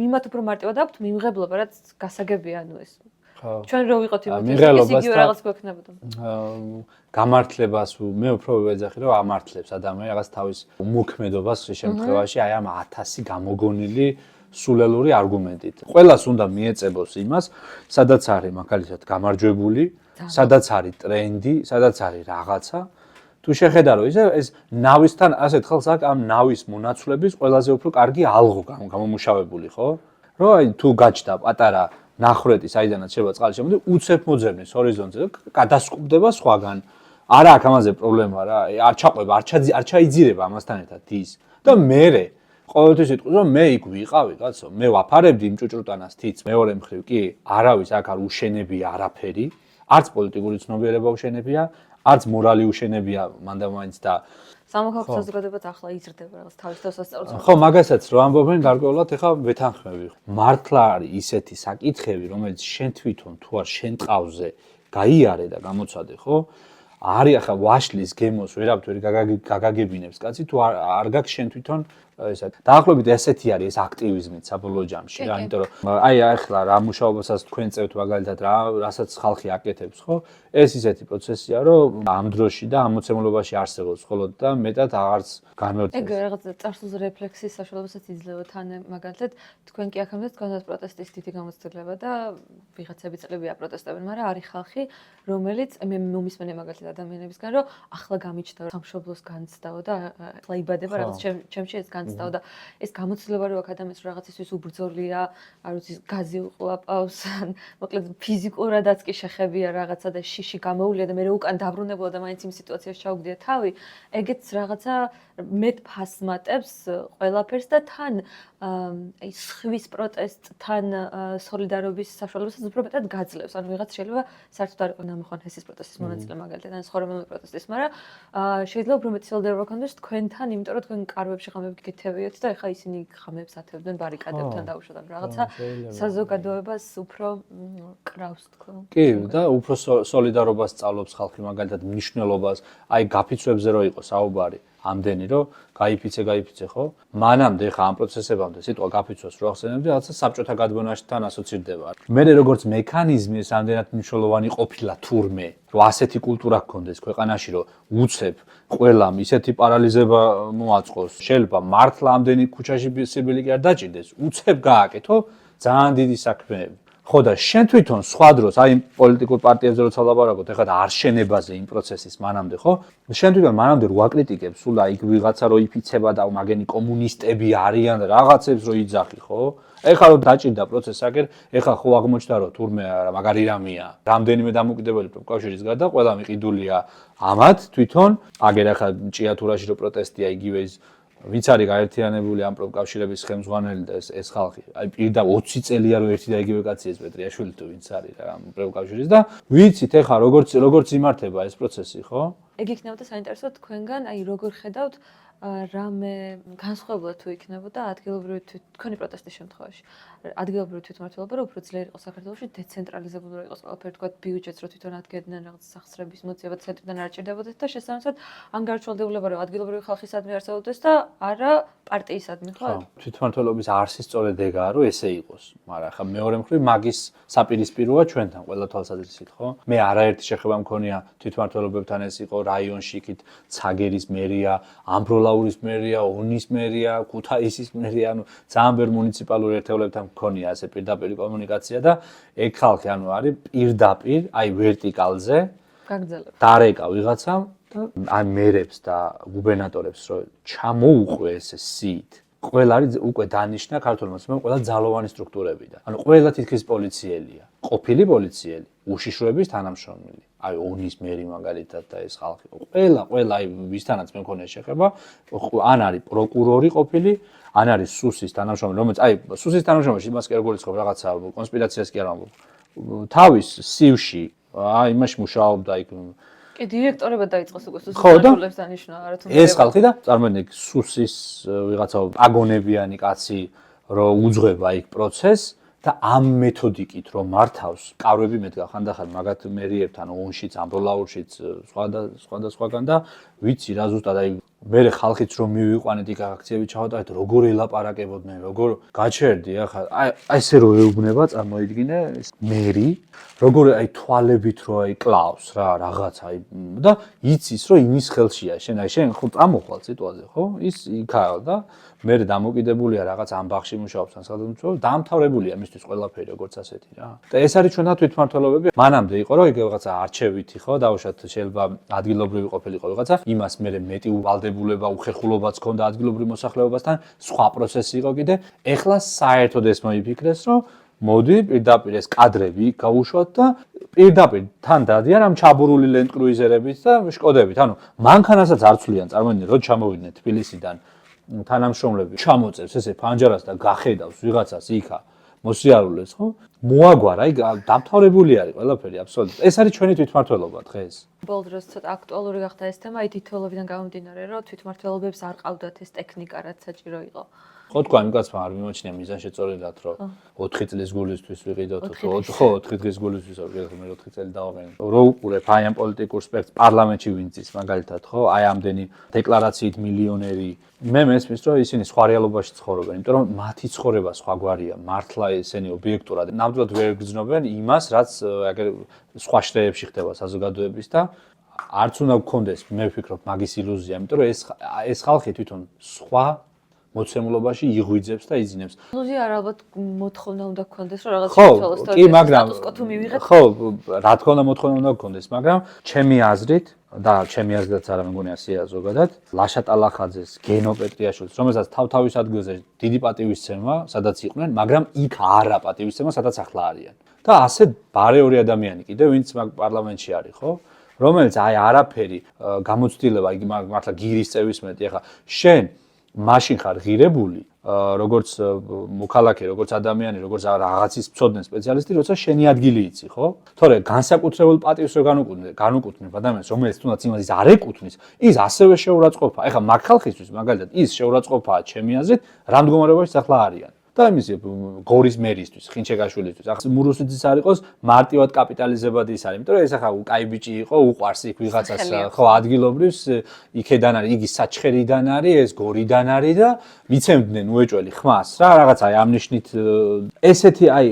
იმათ უფრო მარტივად აქვთ მიმღებლობა, რაც გასაგებია, ანუ ეს ჩვენ რო ვიყოთ იმათთვის იგივე რაღაც გვექნებოდა. გამართლებას მე უფრო ვეძახი რომ ამართლებს ადამიანი რაღაც თავის უმოქმედობას შემთხვევაში აი ამ 1000 გამოგონილი სულელური არგუმენტით. ყველას უნდა მიეწებოს იმას, სადაც არის მაგალითად გამარჯვებული, სადაც არის ტრენდი, სადაც არის რაღაცა. თუ შეხედა რომ ეს ნავისთან ასეთ ხალხს აქვს ამ ნავის მონაცვლების ყველაზე უფრო კარგი ალღო გამომუშავებული, ხო? რომ აი თუ გაჩნდა პატარა ნახრეთი საიდანაც შეიძლება წყალი შემოდი, უცებ მოძებნის ჰორიზონტზე და გადასკუბდება სხვაგან. არა აქ ამაზე პრობლემა რა, არ ჩაყვება, არ ჩაიძირება ამასთან ერთად ის. და მე ყოველთვის იტყვის რომ მე იქ ვიყავი, კაცო, მე ვაფარებდი იმ ჭუჭრუტანას თიც მეორე მხრივ კი, არავის აქ არ უშენებია არაფერი, არც პოლიტიკური ცნობიერება უშენებია, არც მორალი უშენებია მანდამაინც და სამოქალაქო საზოგადოებაც ახლა იზრდება რაღაც თავის თავს ასწავლოს. ხო, მაგასაც რო ამბობენ გარკვეულად ეხა ვეთანხმები. მართლა არის ისეთი საკითხები, რომელიც შენ თვითონ თუ არ შენ ტყავზე გაიარე და გამოცადე, ხო? არის ახლა ვაშლის გემოს ვერავთ ვერ გაგაგებინებს კაცი თუ არ გაქვს შენ თვითონ ესა დაახლოებით ესეთი არის ეს აქტივიზმიც საბოლოო ჯამში რა, იმიტომ რომ აი ახლა რა მუშაობასაც თქვენ წევთ მაგალითად რასაც ხალხი აკეთებს, ხო? ეს ისეთი პროცესია, რომ ამ დროში და ამ მოცემულობაში არსებობს, ხოლო და მეტად აღარც განმეორდება. ეგ რაღაც წარსულზე რეფლექსიის საშუალებასაც იძლევა თან მაგალითად თქვენ კი აქამდე თქვენს პროტესტის დიდი გამოცდილება და ვიღაცები წლებია პროტესტებენ, მაგრამ არის ხალხი, რომელიც მე მომისმენე მაგალითად ადამიანებისგან, რომ ახლა გამიჩნდა სამშობლოს განცდაო და ახლა იბადება რაღაც ჩემში ეს განცდაო და ეს გამოცდილება რო აქ ადამიანს რაღაცისთვის უბრძოლია, არ ვიცი, გაზი უყლაპავს, მოკლედ ფიზიკურადაც კი შეხებია რაღაცა და შიში გამოუვლია და მე უკან დაბრუნებულა და მაინც იმ სიტუაციაში ჩაუგდია თავი, ეგეც რაღაცა მეტ ფასმატებს ყველაფერს და თან აი სხვის პროტესტთან სოლიდარობის საშუალებასაც უფრო მეტად გაძლევს. ანუ ვიღაც შეიძლება საერთოდ არ იყო ნამოხან ჰესის პროტესტის მონაწილე მაგალითად, ან სხვა რომელიმე პროტესტის, მაგრამ შეიძლება უფრო მეტი სოლიდარობა გქონდეს თქვენთან, იმიტომ რომ თქვენ კარვებში ღამეები გეთევიოთ და ეხა ისინი ღამეებს ათევდნენ ბარიკადებთან დაუშვათ, ან რაღაცა საზოგადოებას უფრო კრავს თქო. კი, და უფრო სოლიდარობას სწავლობს ხალხი მაგალითად მნიშვნელობას, აი გაფიცვებზე რო იყო საუბარი. ამდენი რომ გაიფიცე ხო? მანამდე ხა ამ პროცესებამდე სიტყვა გაფიცვას რო ახსენებდი, რაღაცა საბჭოთა გადმონაშთთან ასოცირდება. მე როგორც მექანიზმი ეს ამდენად მნიშვნელოვანი ყოფილა თურმე, რომ ასეთი კულტურა გქონდეს ქვეყანაში, რომ უცებ ყველამ ისეთი პარალიზება მოაწყოს. შეიძლება მართლა ამდენი ქუჩაში სიბილი კი არ დაჭirdეს, უცებ გააკეთო ძალიან დიდი საქმეები. ხო და შენ თვითონ სხვა დროს აი პოლიტიკურ პარტიებზე როცა ლაპარაკობთ, ეხლა და არ შენებაზე იმ პროცესის მანამდე, ხო? შენ თვითონ მანამდე რო აკრიტიკებს, სულ აი ვიღაცა რო იფიცება და მაგენი კომუნისტები არიან და რაღაცებს რო იძახი, ხო? ეხლა რო დაჭირდა პროცესს აგერ, ეხლა ხო აღმოჩნდა რომ თურმე არა, მაგარი რამეა. რამდენიმე დამოუკიდებელი პროფკავშირის გარდა ყველა მიყიდულია ამათ თვითონ, აგერ ახლა ჭიათურაში რო პროტესტია იგივე ის ვინც არის გაერთიანებული ამ პროფკავშირების ხელმძღვანელი და ეს ხალხი, აი პირდაპირ 20 წელია რომ ერთი და იგივე კაცი ეს პეტრიაშვილი თუ ვინც არის რა ამ პროფკავშირის და ვიცით ეხლა როგორც იმართება ეს პროცესი, ხო? ეგ იქნებოდა საინტერესო თქვენგან, აი როგორ ხედავთ რამე განსხვავებულად თუ იქნებოდა ადგილობრივი თქვენი პროტესტის შემთხვევაში. ადგილობრივი თვითმმართველობა რო უფრო ძლიერი იყო საქართველოში, დეცენტრალიზებული რო იყოს ყველაფერი, თქვა ბიუჯეტს რო თვითონ ადგენდნენ რაღაც სახსრების მოძიება ცენტრიდან არ ჭირდებოდეს და შესაბამისად ან გარჩევადებულება რო ადგილობრივი ხალხისადმი არსებობდეს და არა პარტიისადმი, ხო? თვითმმართველობის არსი სწორედ ეგაა, რომ ესე იყოს. მაგრამ ხა მეორე მხრივ მაგის საპირისპიროა ჩვენთან ყველა თვალსაზრისით, ხო? მე არაერთი შეხება მქონია თვითმმართველობებთან ეს იყო რაიონში იქით ცაგერის მერია, ამბროლაურის მერია, ონის მერია, ქუთაისის მერია, ანუ ძალიან ბევრ მუნიციპალურ ერთეულებთან მქონია ასე პირდაპირ კომუნიკაცია და ეგ ხალხი ანუ არის პირდაპირ, აი ვერტიკალზე გაგრძელებს. დარეკა ვიღაცამ და აი მერებს და გუბერნატორებს რომ ჩამოუყვე ესე სიით. ყველა არის უკვე დანიშნა ქართულმა მოცემამ ყველა ძალოვანი სტრუქტურებიდან. ანუ ყველა თითქმის პოლიციელია. ყოფილი პოლიციელი, უშიშროების თანამშრომელი. აი ონის მერი მაგალითად და ეს ხალხი. ყველა აი ვისთანაც მე მქონია შეხება, ან არის პროკურორი ყოფილი, ან არის სუსის თანამშრომელი, რომელიც აი სუსის თანამშრომელში იმას კი არ გულისხმობ რაღაცა კონსპირაციას კი არ ამბობ. თავის სივში აი იმაში მუშაობდა იქ კი დირექტორებად დაიწყოს უკვე სუსის თანამშრომლებს დანიშნა, არა თუ ეს ხალხი და წარმოიდგინე სუსის ვიღაცა პაგონებიანი კაცი რო უძღვება იქ პროცესს და ამ მეთოდიკით რომ მართავს კარვები მედგა ხანდახან მაგათ მერიებთან ონშიც ამბროლაურშიც სხვადასხვაგან და ვიცი რა ზუსტად აი მე ხალხიც რომ მივიყვანეთ იქ აქციები ჩავატარეთ როგორ ელაპარაკებოდნენ როგორ გაჩერდი ახლა აი ესე რომ ეუბნება წარმოიდგინე ეს მერი როგორ აი თვალებით რო აი კლავს რა რაღაც აი და იცის რომ იმის ხელშია შენ ხო წამოხვალ სიტუაციაზე ხო ის იქაა და მე დამოკიდებულია რაღაც ამბახში მუშაობს ან სადღაც დაამთავრებულია მისთვის ყველაფერი როგორც ასეთი რა და ეს არის ჩვენთან თვითმმართველობები მანამდე იყო რომ იგივე რაღაცა არჩევითი ხო დავუშვათ შეიძლება ადგილობრივი ყოფილიყო რაღაცა იმას მე მეტი უვალდებულება უხერხულობაც ქონდა ადგილობრივ მოსახლეობასთან სხვა პროცესი იყო კიდე ეხლა საერთოდ ეს მოიფიქრეს რომ მოდი პირდაპირ ეს კადრები გაუშვათ და პირდაპირ თან დადიან ამ ჩაბურული ლენდკრუიზერებით და შკოდებით ანუ მანქანასაც არ ცვლიან წარმოიდგინე რომ ჩამოვიდნენ თბილისიდან თანამშრომლები ჩამოწევს ესე ფანჯარას და გახედავს ვიღაცას იქა მოსიარულეს ხო მოაგვარ აი დამთავრებული არის ყველაფერი აბსოლუტურად ეს არის ჩვენი თვითმმართველობა დღეს ბოლო დროს ცოტა აქტუალური გახდა ეს თემა აი თითოეულობიდან გამომდინარე რომ თვითმმართველობებს არ ყავდათ ეს ტექნიკა რაც საჭირო იყო ხო თქვა იმ კაცმა არ მიმოჩნია მიზანშეწონილად რომ 4 წლის გულისთვის ვიყიდოთ ხო 4 დღის გულისთვის მე 4 წელი დავაყენე რო უყურებ აი ამ პოლიტიკურ სპექტრს პარლამენტში ვინცის მაგალითად ხო აი ამდენი დეკლარაციით მილიონერი მე მესმის რომ ისინი სხვა რეალობაში ცხოვრობენ იმიტომ რომ მათი ცხოვრება სხვაგვარია მართლა ესენი ობიექტურად ნამდვილად ვერ გრძნობენ იმას რაც აგერ სხვა შტეებში ხდება საზოგადოების და არც უნდა გქონდეს მე ვფიქრობ მაგის ილუზია იმიტომ რომ ეს ხალხი თვითონ სხვა მოცემულობაში იღვიძებს და იძინებს. ილუზია არ ალბათ მოთხოვნა უნდა გქონდეს რომ რაღაც შეცვალოს და სტატუს-კვო თუ მივიღეთ. ხო, რა თქმა უნდა მოთხოვნა უნდა გქონდეს, მაგრამ ჩემი აზრით და ჩემი აზრითაც არა მეგონი ასეა ზოგადად, ლაშა ტალახაძეს, გენო პეტრიაშვილის, რომელსაც თავ-თავის ადგილზე დიდი პატივისცემა, სადაც იყვნენ, მაგრამ იქ არა პატივისცემა, სადაც ახლა არიან. და ასე ბარეული ადამიანი კიდე, ვინც მაგ პარლამენტში არის, ხო? რომელიც აი არაფერი გამოცდილება, იგი მართლა გირის წევის მეტი, ახლა შენ მაშინ ხარ ღირებული, როგორც მოქალაქე, როგორც ადამიანი, როგორც რაღაცის მცოდნე სპეციალისტი, როცა შენი ადგილი იცი, ხო? თორე განსაკუთრებულ პატივს რო განუკუთვნებ ადამიანს, რომელიც თუნდაც იმას არ ეკუთვნის, ის ასევე შეურაცხყოფა. ეხლა მაგ ხალხისთვის, მაგალითად, ის შეურაცხყოფაა ჩემი აზრით, რა მდგომარეობაში ახლა არიან. და იმის გორის მერისთვის, ხინჩეგაშვილისთვის. ახლა მურუსიძის არ იყოს მარტივად კაპიტალიზებადი ის არის, იმიტომ რომ ეს ახლა კაი ბიჭი იყო, უყვარს იქ ვიღაცას, ხო, ადგილობრივს, იქედან არის, იგი საჩხერიდან არის, ეს გორიდან არის და მიცემდნენ უეჭველი ხმას რა, რაღაც აი ამ ნიშნით ესეთი აი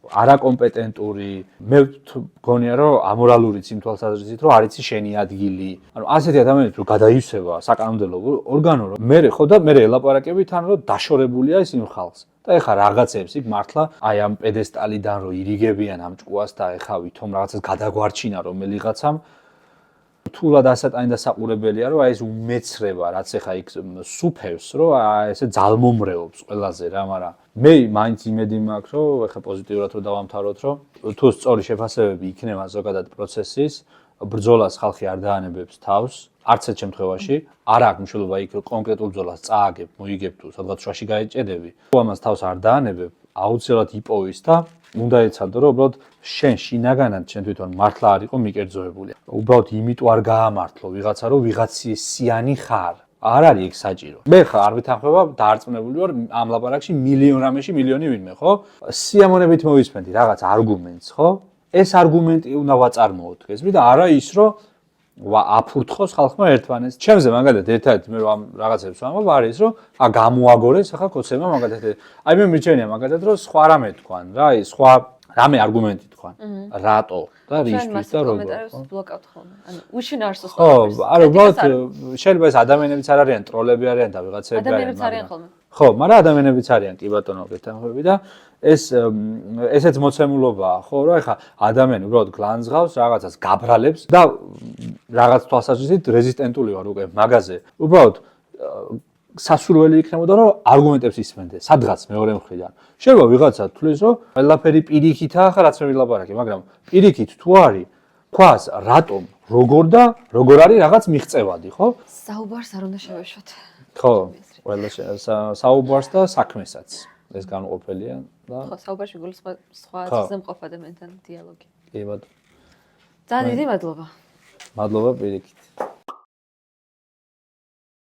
არაკომპეტენტური, მე მგონია რომ ამორალურიც იმ თვალსაზრისით, რომ არ იცი შენი ადგილი. ანუ ასეთი ადამიანები რომ გადაივსება საკანონმდებლო ორგანო, რომ მე ხო და მე ელაპარაკებით ან რომ დაშორებულია ის იმ ხალხს. და ეხა რაღაცებს იქ მართლა აი ამ პედესტალიდან რომ ირიგებიან ამ ჭკუას და ეხა ვითომ რაღაცას გადაგვარჩინა რომელიღაცამ თულად ასატანი და საყურებელია რომ აი ეს უმეცრება რაც ეხა იქ სუფევს რომ აი ესე ძალმომრეობს ყველაზე რა მაგრამ მე მაინც იმედი მაქვს რომ ეხა პოზიტიურად რომ დავამთავროთ რომ თუ სწორი შეფასებები იქნება ზოგადად პროცესის ბრძოლას ხალხი არ დაანებებს თავს არც ერთ შემთხვევაში არ აქვს მნიშვნელობა იქ კონკრეტულ ბრძოლას წააგებ მოიგებ თუ სადღაც შუაში გაეჭედები თუ ამას თავს არ დაანებებ აუცილებლად იპოვის და უნდა ეცადო რომ უბრალოდ შენ შინაგანად შენ თვითონ მართლა არ იყო მიკერძოებული. უბრალოდ იმიტომ არ გაამართლო ვიღაცა რომ ვიღაცის სიანი ხარ. არ არის ეგ საჭირო. მე ხა არ ვითანხმება დაარწმუნებული ვარ ამ ლაპარაკში მილიონ რამეში მილიონი ვინმე, ხო? სიამონებით მოვისმენდი რაღაც არგუმენტს, ხო? ეს არგუმენტი უნდა ვაწარმოოთ გესმით და არა ის რომ აფურთხოს ხალხმა ერთმანეთს. ჩემზე მაგალითად ერთად მე რომ ამ რაღაცებს ვამბობ არის რომ გამოაგორეს ახლა კოცებმა მაგალითად აი მე მიჩვენია მაგალითად რომ სხვა რამე თქვან რა აი სხვა რამე არგუმენტი თქვან რატო და რისთვის და როგორ კომენტარებს ბლოკავთ ხოლმე ანუ უშინაარსოს ხო არა უბრალოდ შეიძლება ეს ადამიანებიც არ არიან ტროლები არიან და ვიღაცები არიან ადამიანებიც არიან ხოლმე ხო მაგრამ ადამიანებიც არიან კი ბატონო გეთანხმები და ესეც მოცემულობაა ხო რომ ეხა ადამიანი უბრალოდ გლანძღავს რაღაცას გაბრალებს და რაღაც თვალსაზრისით რეზისტენტული ვარ უკვე მაგაზე უბრალოდ სასურველი იქნებოდა რომ არგუმენტებს ისმენდე სადღაც მეორე მხრიდან შეიძლება ვიღაცა თulis რომ ყველაფერი პირიქითაა ხა რაც მე ვილაპარაკე მაგრამ პირიქით თუ არის ქვას რატომ როგორ და როგორ არის რაღაც მიღწევადი ხო საუბარს არ უნდა შევეშვათ ხო ყველა საუბარს და საქმესაც ეს განუყოფელია და ხო საუბარში გულისხმობ სხვა ზემყოფ ადამიანთან დიალოგი კი ბატონო ძალიან დიდი მადლობა მადლობა პირიქით